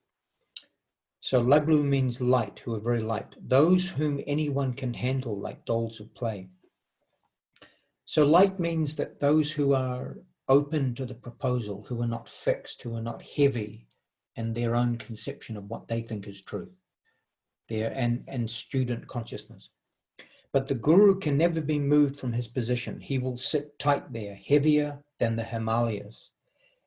So Laglu means light, who are very light. Those whom anyone can handle like dolls of play. So light means that those who are open to the proposal, who are not fixed, who are not heavy in their own conception of what they think is true, and student consciousness. But the guru can never be moved from his position. He will sit tight there, heavier than the Himalayas,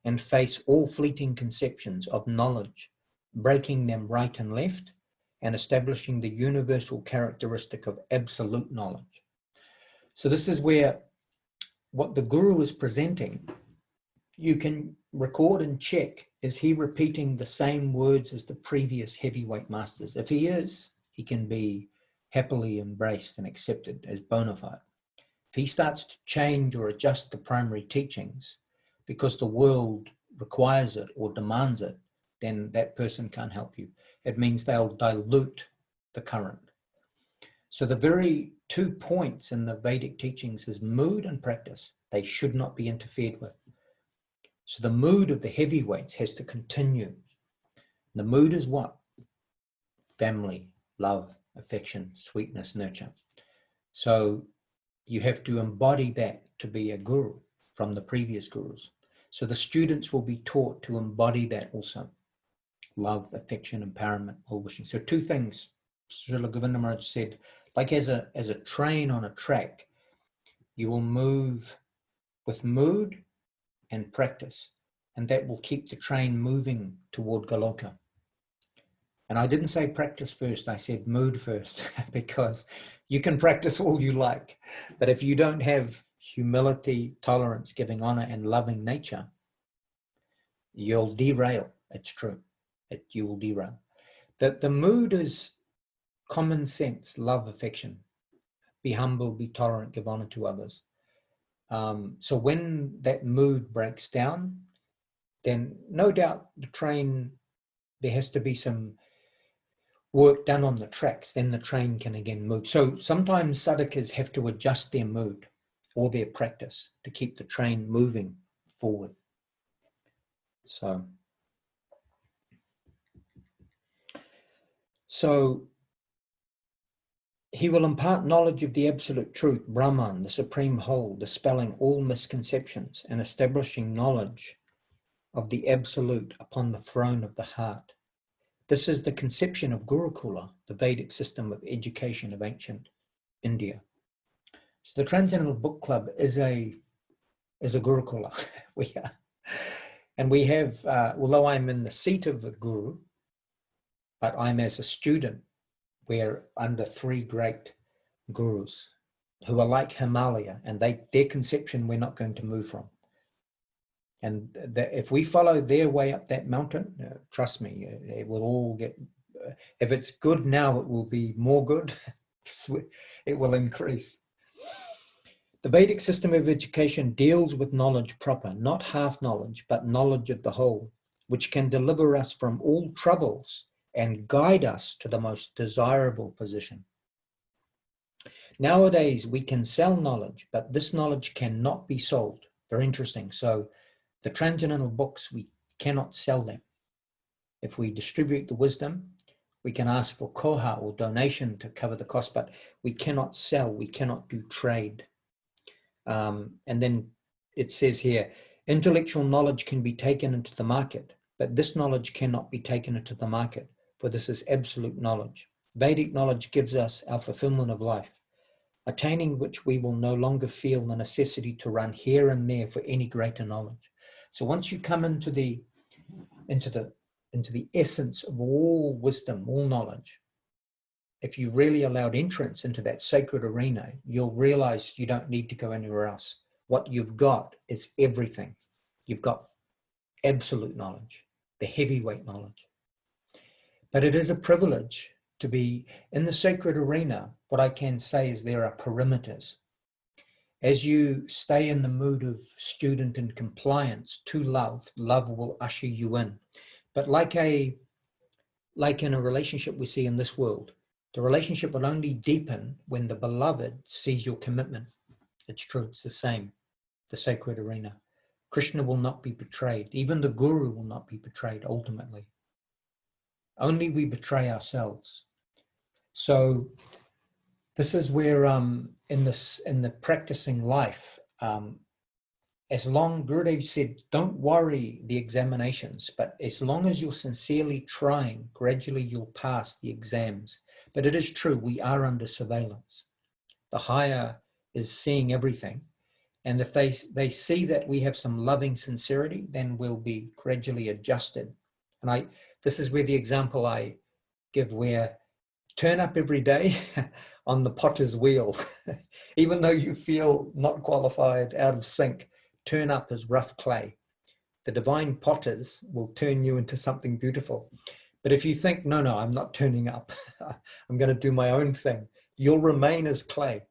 and face all fleeting conceptions of knowledge, breaking them right and left, and establishing the universal characteristic of absolute knowledge. So this is where what the guru is presenting, you can record and check, is he repeating the same words as the previous heavyweight masters? If he is, he can be happily embraced and accepted as bona fide. If he starts to change or adjust the primary teachings because the world requires it or demands it, then that person can't help you. It means they'll dilute the current. So the very 2 points in the Vedic teachings is mood and practice. They should not be interfered with. So the mood of the heavyweights has to continue. The mood is what? Family, love, affection, sweetness, nurture. So you have to embody that to be a guru from the previous gurus. So the students will be taught to embody that also. Love, affection, empowerment, all wishing. So 2 things Srila Govinda Maharaj said, like as a train on a track, you will move with mood and practice, and that will keep the train moving toward Goloka. And I didn't say practice first, I said mood first, because you can practice all you like, but if you don't have humility, tolerance, giving honor, and loving nature, you'll derail. It's true. You will derail. The mood is common sense, love, affection. Be humble, be tolerant, give honor to others. So when that mood breaks down, then no doubt the train, there has to be some work done on the tracks, then the train can again move. So sometimes sadhakas have to adjust their mood or their practice to keep the train moving forward. So he will impart knowledge of the absolute truth, Brahman, the supreme whole, dispelling all misconceptions and establishing knowledge of the absolute upon the throne of the heart. This is the conception of Gurukula, the Vedic system of education of ancient India. So the Transcendental Book Club is a Gurukula. We have, although I'm in the seat of a guru, but I'm as a student, we're under 3 great gurus who are like Himalaya, and their conception we're not going to move from. And if we follow their way up that mountain, trust me, it will all get, if it's good now, it will be more good. It will increase. The Vedic system of education deals with knowledge proper, not half knowledge, but knowledge of the whole, which can deliver us from all troubles and guide us to the most desirable position. Nowadays, we can sell knowledge, but this knowledge cannot be sold. Very interesting. So the Transcendental books, we cannot sell them. If we distribute the wisdom, we can ask for koha or donation to cover the cost, but we cannot sell, we cannot do trade. And then it says here, intellectual knowledge can be taken into the market, but this knowledge cannot be taken into the market, for this is absolute knowledge. Vedic knowledge gives us our fulfillment of life, attaining which we will no longer feel the necessity to run here and there for any greater knowledge. So once you come into the essence of all wisdom, all knowledge, if you really allowed entrance into that sacred arena, you'll realize you don't need to go anywhere else. What you've got is everything. You've got absolute knowledge, the heavyweight knowledge. But it is a privilege to be in the sacred arena. What I can say is there are perimeters. As you stay in the mood of student and compliance to love, love will usher you in. But like a like in a relationship we see in this world. The relationship will only deepen when the beloved sees your commitment. It's true, it's the same, the sacred arena. Krishna will not be betrayed. Even the guru will not be betrayed ultimately. Only we betray ourselves. So this is where in the practicing life, as long, Gurudev said, don't worry the examinations, but as long as you're sincerely trying, gradually you'll pass the exams. But it is true, we are under surveillance. The higher is seeing everything. And if they see that we have some loving sincerity, then we'll be gradually adjusted. And this is where the example I give, where turn up every day on the potter's wheel. Even though you feel not qualified, out of sync, turn up as rough clay. The divine potters will turn you into something beautiful. But if you think, no, I'm not turning up, I'm going to do my own thing, you'll remain as clay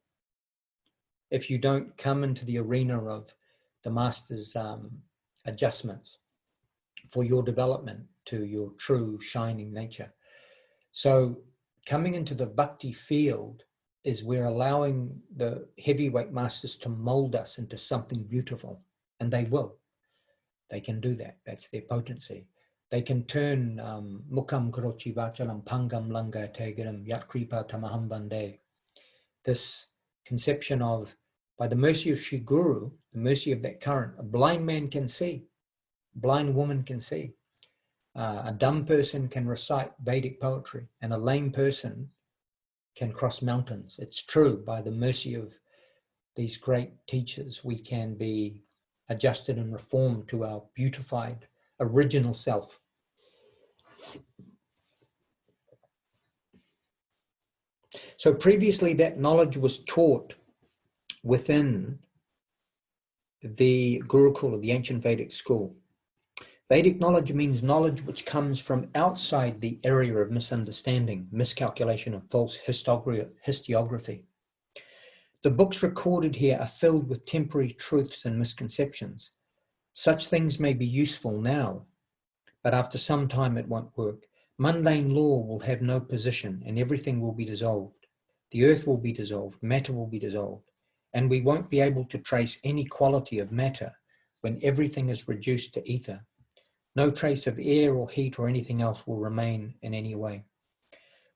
if you don't come into the arena of the master's adjustments for your development to your true shining nature. So coming into the bhakti field is we're allowing the heavyweight masters to mold us into something beautiful, and they will. They can do that. That's their potency. They can turn mukam karochi vachalam pangam langa tegiram yat kripa tamaham bande. This conception of, by the mercy of Sri Guru, the mercy of that current, a blind man can see, a blind woman can see, a dumb person can recite Vedic poetry, and a lame person can cross mountains. It's true, by the mercy of these great teachers, we can be adjusted and reformed to our beautified original self. So previously that knowledge was taught within the Gurukula, the ancient Vedic school. Vedic knowledge means knowledge which comes from outside the area of misunderstanding, miscalculation, and false historiography. The books recorded here are filled with temporary truths and misconceptions. Such things may be useful now, but after some time it won't work. Mundane law will have no position, and everything will be dissolved. The earth will be dissolved, matter will be dissolved, and we won't be able to trace any quality of matter when everything is reduced to ether. No trace of air or heat or anything else will remain in any way.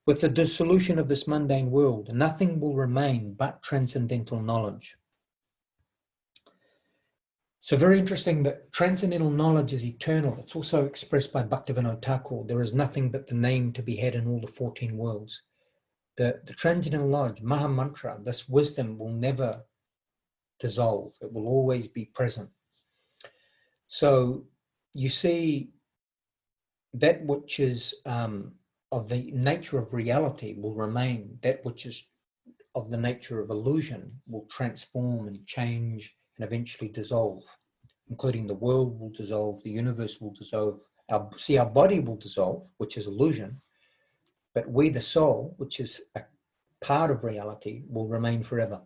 With the dissolution of this mundane world, nothing will remain but transcendental knowledge. So very interesting that transcendental knowledge is eternal. It's also expressed by Bhaktivinoda Thakur. There is nothing but the name to be had in all the 14 worlds. The transcendental knowledge, Maha Mantra, this wisdom will never dissolve. It will always be present. So you see that which is of the nature of reality will remain. That which is of the nature of illusion will transform and change and eventually dissolve, including the world will dissolve, the universe will dissolve. Our body will dissolve, which is illusion, but we, the soul, which is a part of reality, will remain forever.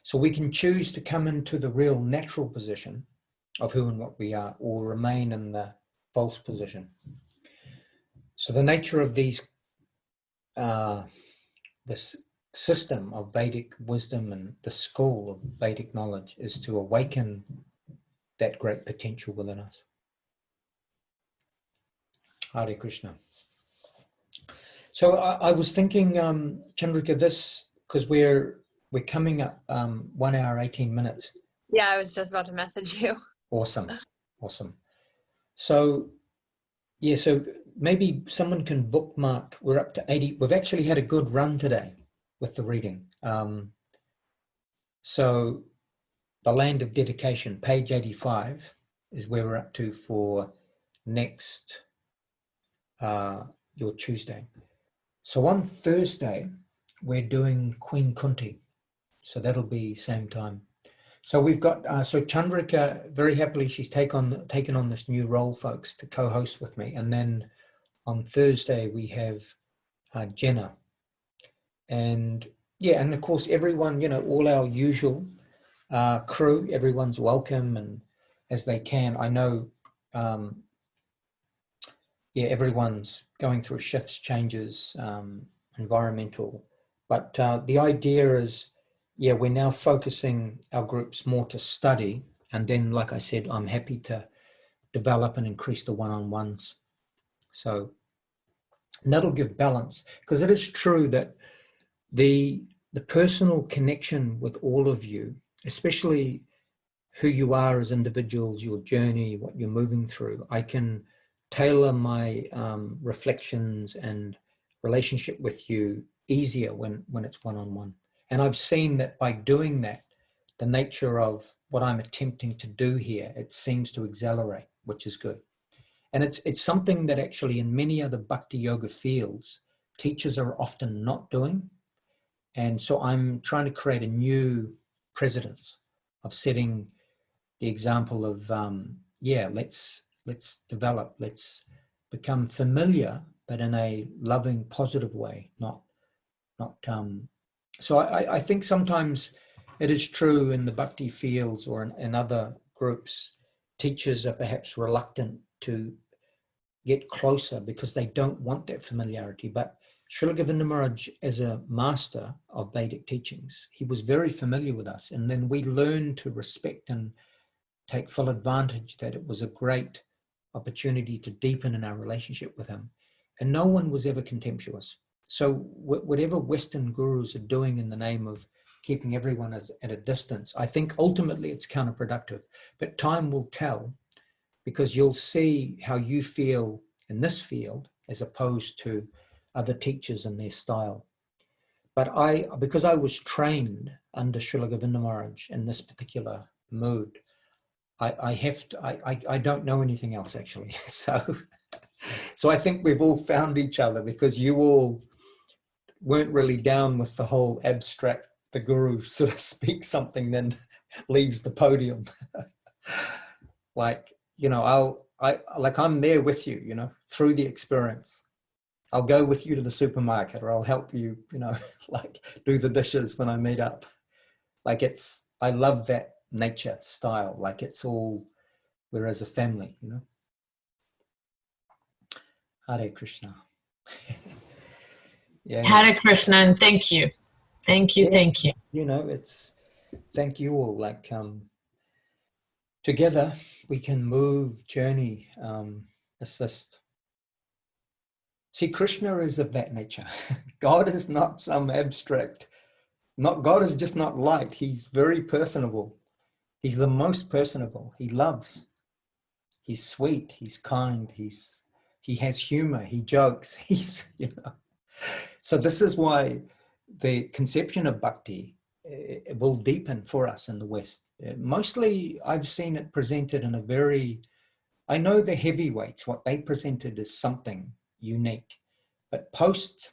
So we can choose to come into the real natural position of who and what we are, or remain in the false position. So the nature of these, this system of Vedic wisdom and the school of Vedic knowledge is to awaken that great potential within us. Hare Krishna. So I was thinking, Chandrika, this, because we're coming up 1 hour, 18 minutes. Yeah, I was just about to message you. Awesome. So, yeah, so maybe someone can bookmark. We're up to 80. We've actually had a good run today with the reading. So the Land of Dedication, page 85, is where we're up to for next, your Tuesday. So on Thursday, we're doing Queen Kunti. So that'll be same time. So we've got, so Chandrika, very happily, she's taken on this new role, folks, to co-host with me. And then on Thursday, we have Jenna. And yeah, and of course, everyone, all our usual crew, everyone's welcome and as they can. I know yeah, everyone's going through shifts, changes, environmental. But the idea is, yeah, we're now focusing our groups more to study. And then, like I said, I'm happy to develop and increase the one-on-ones. So and that'll give balance, because it is true that the personal connection with all of you, especially who you are as individuals, your journey, what you're moving through, I can tailor my reflections and relationship with you easier when it's one-on-one. And I've seen that by doing that, the nature of what I'm attempting to do here, it seems to accelerate, which is good. And it's something that actually in many other bhakti yoga fields, teachers are often not doing. And so I'm trying to create a new precedence of setting the example of, yeah, let's develop, let's become familiar, but in a loving, positive way, not. So I think sometimes it is true in the bhakti fields or in other groups, teachers are perhaps reluctant to get closer because they don't want that familiarity. But Srila Govinda Maharaj, as a master of Vedic teachings, he was very familiar with us. And then we learned to respect and take full advantage that it was a great opportunity to deepen in our relationship with him. And no one was ever contemptuous. So whatever Western gurus are doing in the name of keeping everyone at a distance, I think ultimately it's counterproductive. But time will tell, because you'll see how you feel in this field as opposed to other teachers and their style. But because I was trained under Srila Govinda Maharaj in this particular mood, I don't know anything else actually. So I think we've all found each other, because you all weren't really down with the whole abstract, the guru sort of speaks something then leaves the podium. Like, you know, I'm there with you, you know, through the experience. I'll go with you to the supermarket, or I'll help you, you know, like do the dishes when I meet up. Like I love that nature style. Like it's all, we're as a family, you know. Hare Krishna. Yeah. Hare Krishna, and thank you. Thank you, Yeah, thank you. you know, thank you all. Like together we can move, journey, assist. See, Krishna is of that nature. God is not some abstract, God is just not light. He's very personable. He's the most personable. He loves. He's sweet. He's kind. He has humor. He jokes. He's, you know. So this is why the conception of bhakti it will deepen for us in the West. Mostly I've seen it presented in a very, I know the heavyweights, what they presented is something unique. But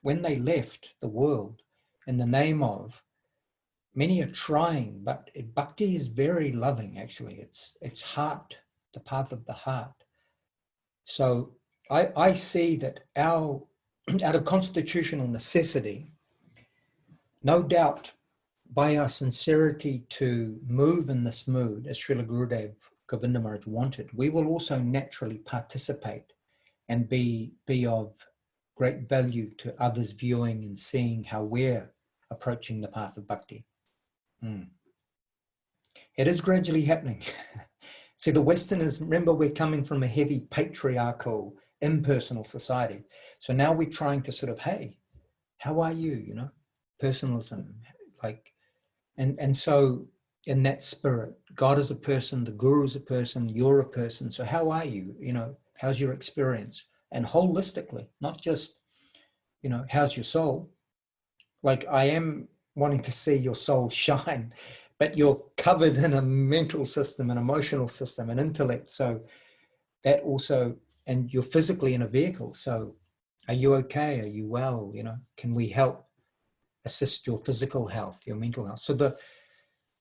when they left the world in the name of, many are trying, but bhakti is very loving actually. It's heart, the path of the heart. So I see that out of constitutional necessity, no doubt by our sincerity to move in this mood, as Srila Gurudev Govinda Maharaj wanted, we will also naturally participate and be of great value to others viewing and seeing how we're approaching the path of bhakti. It is gradually happening. See, the Westerners, remember, we're coming from a heavy patriarchal, impersonal society. So now we're trying to sort of, hey, how are you? You know, personalism, like, and so in that spirit, God is a person, the Guru is a person, you're a person. So how are you? You know, how's your experience? And holistically, not just, you know, how's your soul? Like, I am wanting to see your soul shine, but you're covered in a mental system, an emotional system, an intellect. So that also, and you're physically in a vehicle. So are you okay? Are you well? You know, can we help assist your physical health, your mental health? So the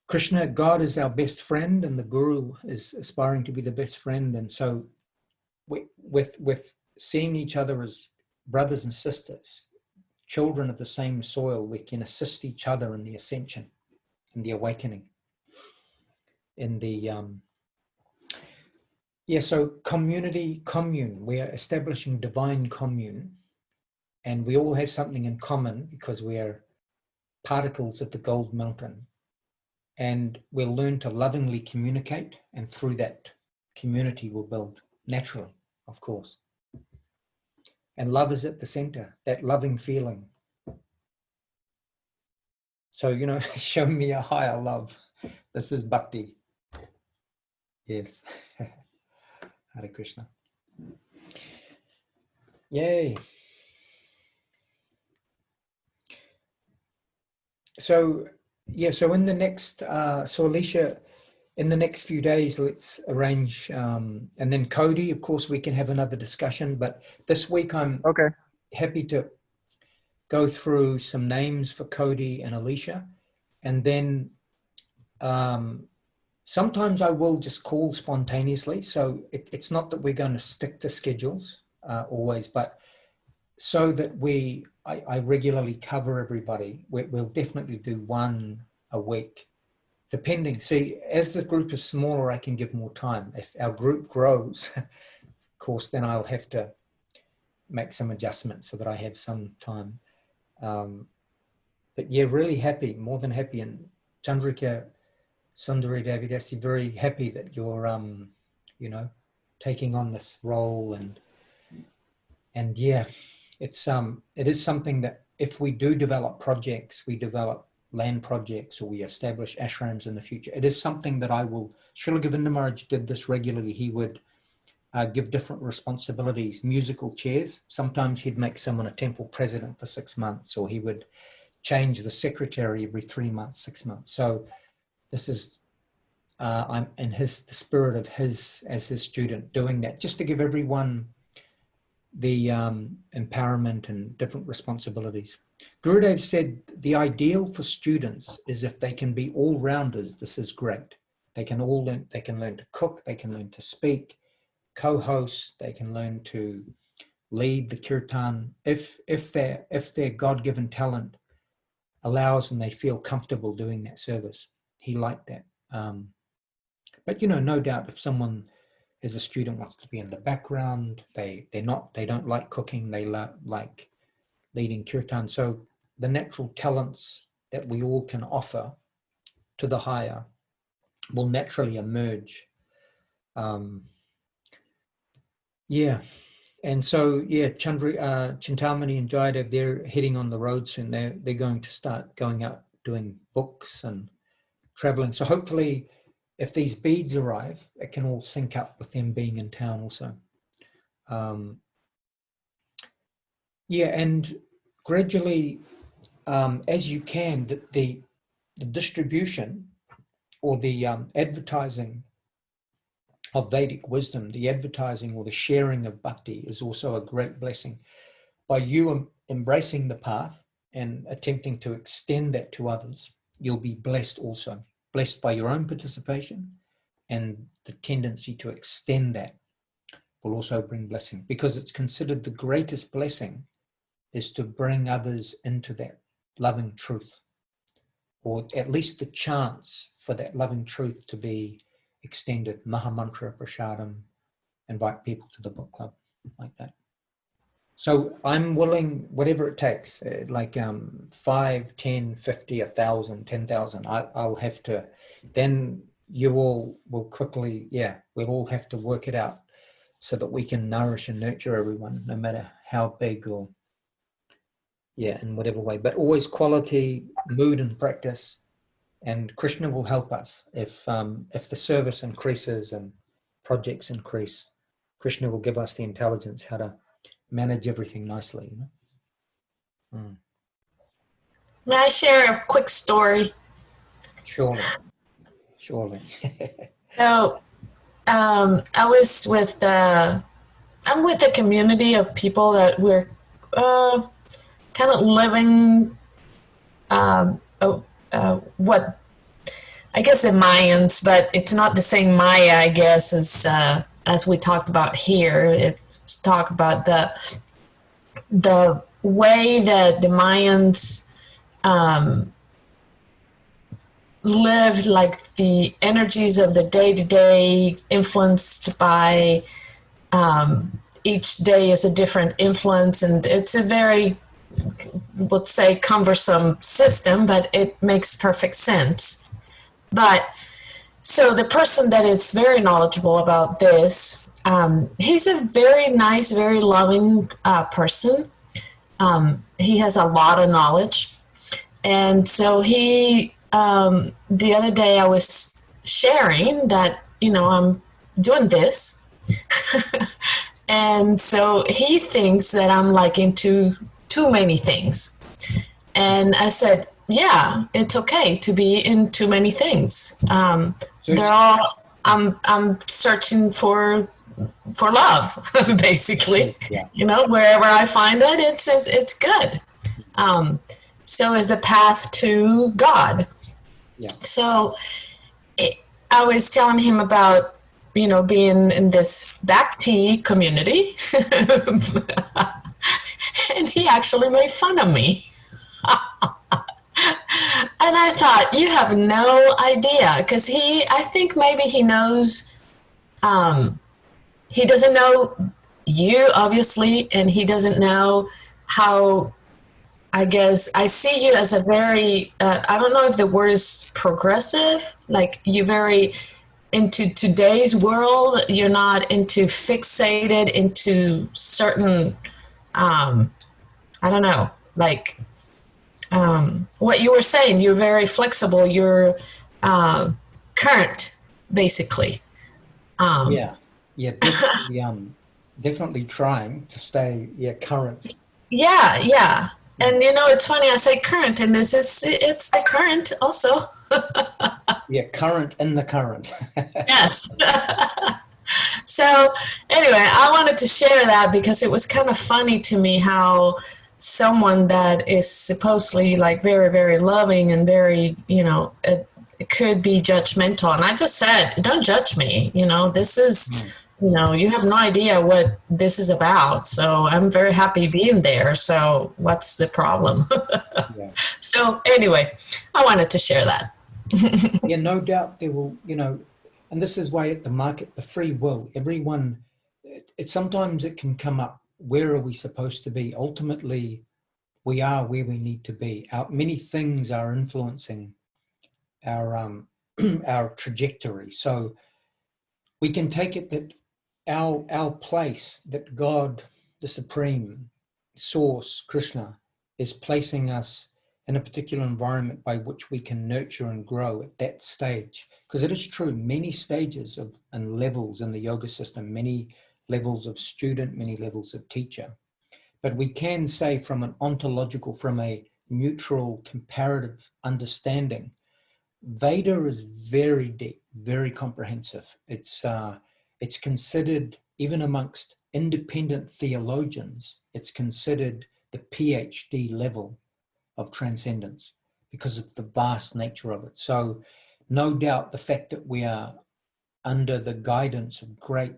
Krishna, God is our best friend, and the Guru is aspiring to be the best friend. And so with seeing each other as brothers and sisters, children of the same soil, we can assist each other in the ascension, in the awakening, in the Yeah, so community, commune. We are establishing divine commune, and we all have something in common because we are particles of the gold mountain. And we'll learn to lovingly communicate, and through that, community will build naturally, of course. And love is at the center, that loving feeling. So, you know, show me a higher love. This is bhakti. Yes. Hare Krishna. Yay. So, yeah, so in the next, so Alicia, in the next few days, let's arrange, and then Cody, of course, we can have another discussion, but this week I'm happy to go through some names for Cody and Alicia, and then sometimes I will just call spontaneously, so it's not that we're going to stick to schedules always, but so that I regularly cover everybody. We'll definitely do one a week, depending. See, as the group is smaller, I can give more time. If our group grows, of course, then I'll have to make some adjustments so that I have some time. But yeah, really happy, more than happy. And Chandrika Sundari Davidasi, very happy that you're, you know, taking on this role. And yeah, it is something that if we do develop projects, we develop land projects, or we establish ashrams in the future, it is something that I will, Srila Govinda Maharaj did this regularly. He would give different responsibilities, musical chairs. Sometimes he'd make someone a temple president for 6 months, or he would change the secretary every 3 months, 6 months. So this is, I'm in the spirit of his, as his student, doing that, just to give everyone the empowerment and different responsibilities. Gurudev said the ideal for students is if they can be all-rounders, this is great. They can learn to cook, they can learn to speak, co-host, they can learn to lead the kirtan. If their God-given talent allows and they feel comfortable doing that service. He liked that. But you know, no doubt if someone as a student wants to be in the background, they don't like cooking, they like leading kirtan. So the natural talents that we all can offer to the higher will naturally emerge. Yeah. And so, yeah, Chintamani and Jayadev, they're heading on the road soon. They're going to start going out doing books and traveling. So hopefully, if these beads arrive, it can all sync up with them being in town also. Yeah, and gradually, as you can, the distribution or the advertising of Vedic wisdom, the advertising or the sharing of bhakti is also a great blessing. By you embracing the path and attempting to extend that to others, you'll be blessed also. Blessed by your own participation, and the tendency to extend that will also bring blessing, because it's considered the greatest blessing is to bring others into that loving truth, or at least the chance for that loving truth to be extended. Mahamantra Prasadam, invite people to the book club, like that. So I'm willing, whatever it takes, like 5, 10, 50, 1,000, 10,000, I'll have to, then you all will quickly, we'll all have to work it out so that we can nourish and nurture everyone, no matter how big or, in whatever way. But always quality, mood and practice, and Krishna will help us. If the service increases and projects increase, Krishna will give us the intelligence how to manage everything nicely. You know? May I share a quick story? Surely. So, I was with I'm with a community of people that we're kind of living what I guess the Mayans, but it's not the same Maya, I guess, as we talked about here. It's talk about the way that the Mayans live like the energies of the day-to-day, influenced by each day is a different influence, and it's a very, let's say, cumbersome system, but it makes perfect sense. But so the person that is very knowledgeable about this, he's a very nice, very loving person. He has a lot of knowledge. And so he, the other day I was sharing that, I'm doing this. And so he thinks that I'm like into too many things. And I said, yeah, it's okay to be in too many things. They're all, I'm searching for love, basically. Yeah. Wherever I find it, it's good. So is the path to God. Yeah. So I was telling him about, being in this Bhakti community. And he actually made fun of me. And I thought, you have no idea, because I think maybe he knows, he doesn't know you, obviously, and he doesn't know how, I guess, I see you as a very, I don't know if the word is progressive, like you're very into today's world, you're not into fixated into certain, I don't know, like, what you were saying, you're very flexible, you're current, basically. Definitely trying to stay current. Yeah. And it's funny, I say current, and it's the current also. Current in the current. Yes. So anyway, I wanted to share that because it was kind of funny to me how someone that is supposedly like very, very loving and very, it could be judgmental. And I just said, don't judge me. This is, you have no idea what this is about. So I'm very happy being there. So what's the problem? Yeah. So anyway, I wanted to share that. No doubt there will, and this is why at the market, the free will, everyone, sometimes it can come up, where are we supposed to be? Ultimately, we are where we need to be. Many things are influencing our our trajectory. So we can take it that our place, that God, the Supreme Source, Krishna, is placing us in a particular environment by which we can nurture and grow at that stage. Because it is true, many stages and levels in the yoga system, many levels of student, many levels of teacher. But we can say from an ontological, from a neutral, comparative understanding, Veda is very deep, very comprehensive. It's considered, even amongst independent theologians, it's considered the PhD level of transcendence because of the vast nature of it. So no doubt the fact that we are under the guidance of great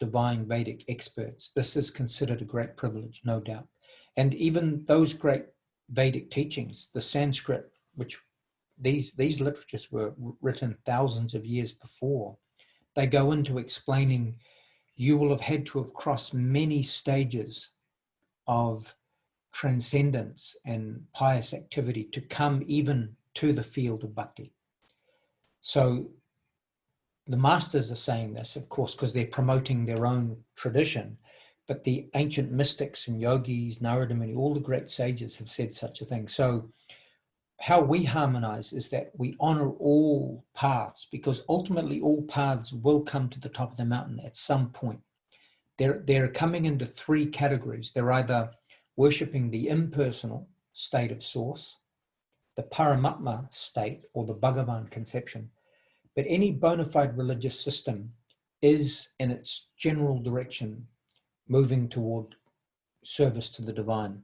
divine Vedic experts, this is considered a great privilege, no doubt. And even those great Vedic teachings, the Sanskrit, which these literatures were written thousands of years before, they go into explaining you will have had to have crossed many stages of transcendence and pious activity to come even to the field of bhakti. So the masters are saying this, of course, because they're promoting their own tradition, but the ancient mystics and yogis, Narada Muni, all the great sages have said such a thing. So how we harmonize is that we honor all paths, because ultimately all paths will come to the top of the mountain at some point. They're coming into three categories. They're either worshipping the impersonal state of source, the Paramatma state, or the Bhagavan conception. But any bona fide religious system is, in its general direction, moving toward service to the divine.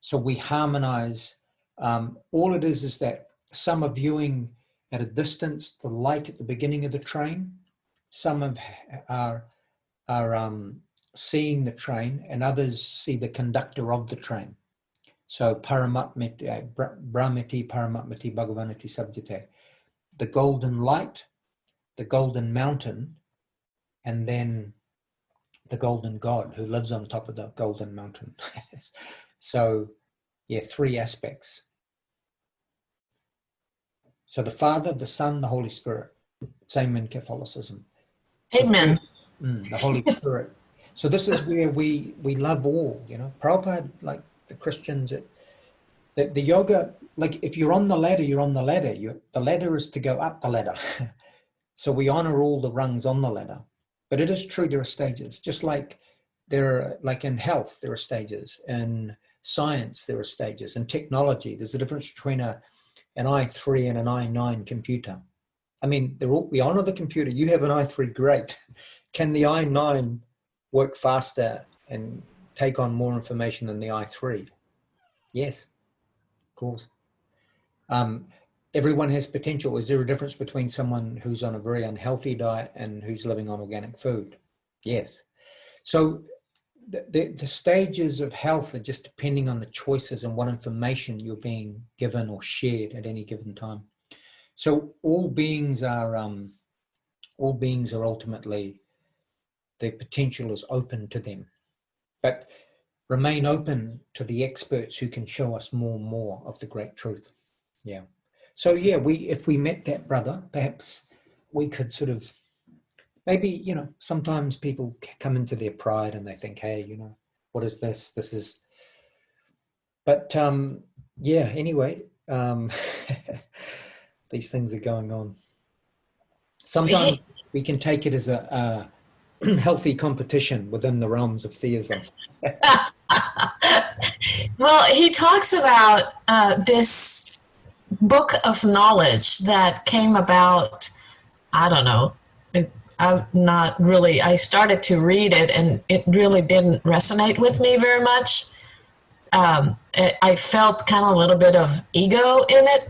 So we harmonize. All it is that some are viewing at a distance the light at the beginning of the train. Some are seeing the train, and others see the conductor of the train. So Paramatmati, Brahmati, Paramatmati, Bhagavanati, Sabjate. the golden light, the golden mountain, and then the golden God who lives on top of the golden mountain. So, yeah, 3 aspects. So the Father, the Son, the Holy Spirit. Same in Catholicism. So Amen. first, the Holy Spirit. So this is where we love all, you know. Prabhupada, like the Christians, the yoga, like if you're on the ladder, you're on the ladder. The ladder is to go up the ladder. So we honor all the rungs on the ladder. But it is true, there are stages. Just like like in health, there are stages. In science, there are stages. In technology, there's a difference between an i3 and an i9 computer. I mean, we honor the computer. You have an i3, great. Can the i9 work faster and take on more information than the i3? Yes, of course. Everyone has potential. Is there a difference between someone who's on a very unhealthy diet and who's living on organic food? Yes. So the stages of health are just depending on the choices and what information you're being given or shared at any given time. So all beings are ultimately, their potential is open to them, but remain open to the experts who can show us more and more of the great truth. Yeah. So yeah, if we met that brother, perhaps we could sort of, maybe, you know, sometimes people come into their pride and they think, hey, you know, what is this? This is, but yeah, anyway, these things are going on. Sometimes we can take it as a healthy competition within the realms of theism. Well, he talks about this book of knowledge that came about, I don't know, I started to read it and it really didn't resonate with me very much. I felt kind of a little bit of ego in it.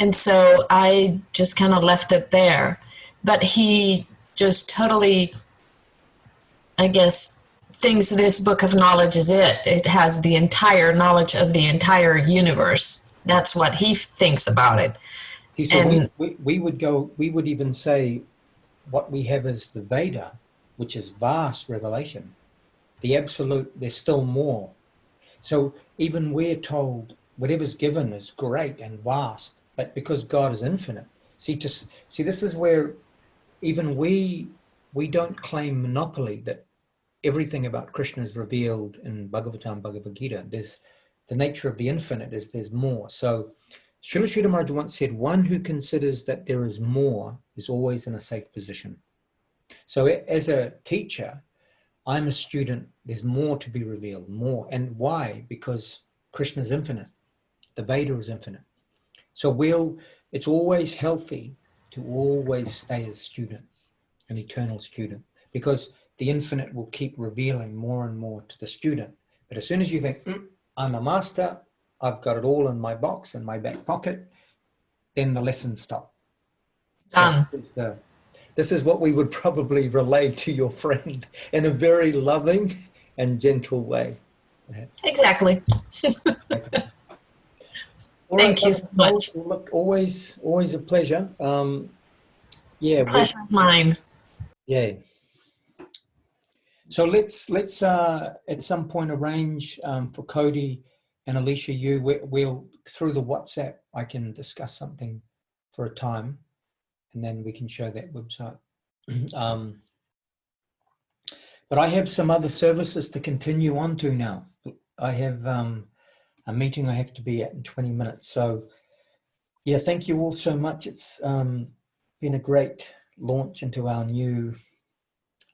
And so I just kind of left it there. But he just totally, I guess, thinks this book of knowledge is it. It has the entire knowledge of the entire universe. That's what he thinks about it. So we would even say what we have is the Veda, which is vast revelation. The absolute, there's still more. So even we're told whatever's given is great and vast, but because God is infinite. See, this is where even we don't claim monopoly that everything about Krishna is revealed in Bhagavatam, Bhagavad Gita. There's the nature of the infinite is there's more. So Srila Sridhara Maharaja once said, one who considers that there is more is always in a safe position. So as a teacher, I'm a student, there's more to be revealed, more. And why? Because Krishna is infinite. The Veda is infinite. So it's always healthy to always stay a student, an eternal student, because the infinite will keep revealing more and more to the student. But as soon as you think, I'm a master, I've got it all in my box, in my back pocket, then the lessons stop. Done. So this is what we would probably relay to your friend in a very loving and gentle way. Exactly. Thank you so much. Look, always a pleasure. Pleasure of mine. Yeah. So let's at some point arrange for Cody and Alicia, we'll through the WhatsApp, I can discuss something for a time, and then we can show that website. But I have some other services to continue on to now. I have a meeting I have to be at in 20 minutes. So yeah, thank you all so much. It's been a great launch into our new,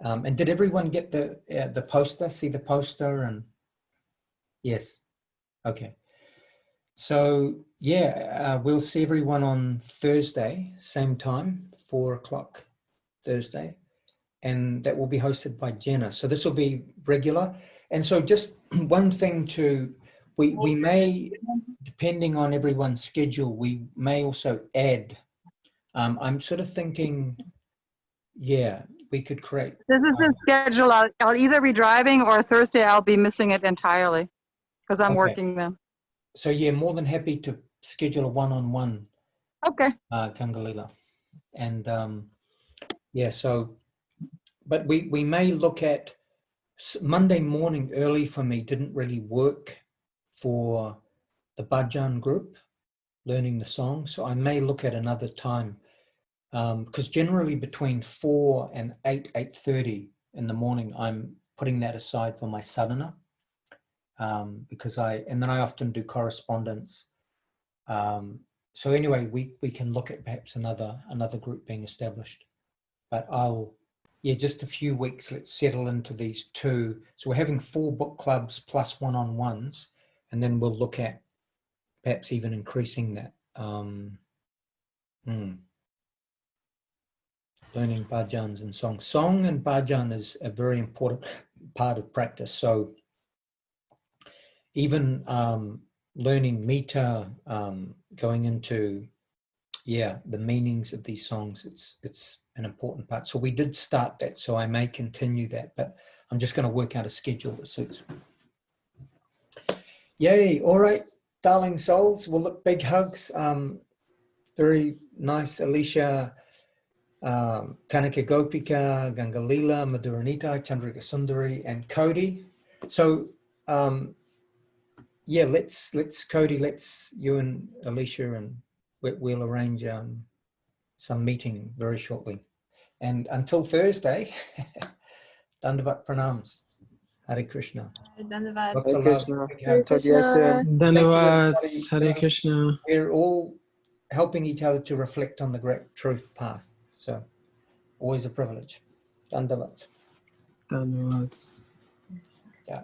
and did everyone get the poster, see the poster? And yes, okay. So yeah, we'll see everyone on Thursday, same time, 4 o'clock Thursday. And that will be hosted by Jenna. So this will be regular. And so just one thing we may, depending on everyone's schedule, we may also add, I'm sort of thinking, yeah, we could create. This isn't scheduled. I'll either be driving or Thursday I'll be missing it entirely because I'm working then. So yeah, more than happy to schedule a one-on-one. Okay. Gangalila. And yeah, so, but we may look at Monday morning early for me didn't really work for the bhajan group, learning the song. So I may look at another time, because generally between 4 and 8:30 in the morning, I'm putting that aside for my sadhana, because and then I often do correspondence. So anyway, we can look at perhaps another group being established, but just a few weeks, let's settle into these 2. So we're having 4 book clubs plus one-on-ones, and then we'll look at perhaps even increasing that. Learning bhajans and song. Song and bhajan is a very important part of practice. So even learning meter, going into the meanings of these songs, it's an important part. So we did start that, so I may continue that, but I'm just going to work out a schedule that suits. Yay! All right, darling souls. Well, look, big hugs. Very nice, Alicia, Kanika Gopika, Gangalila, Madhuranita, Chandrika Sundari, and Cody. So let's Cody, you and Alicia, and we'll arrange some meeting very shortly. And until Thursday, Dandavat Pranams. Hare Krishna. Dandavad. Lots of Hare love. Krishna. Big hugs. Talk to you guys soon. Dhanavad. everybody. Hare Krishna. We're all helping each other to reflect on the great truth path. So always a privilege. Dandavat. Dhanavad. Yeah.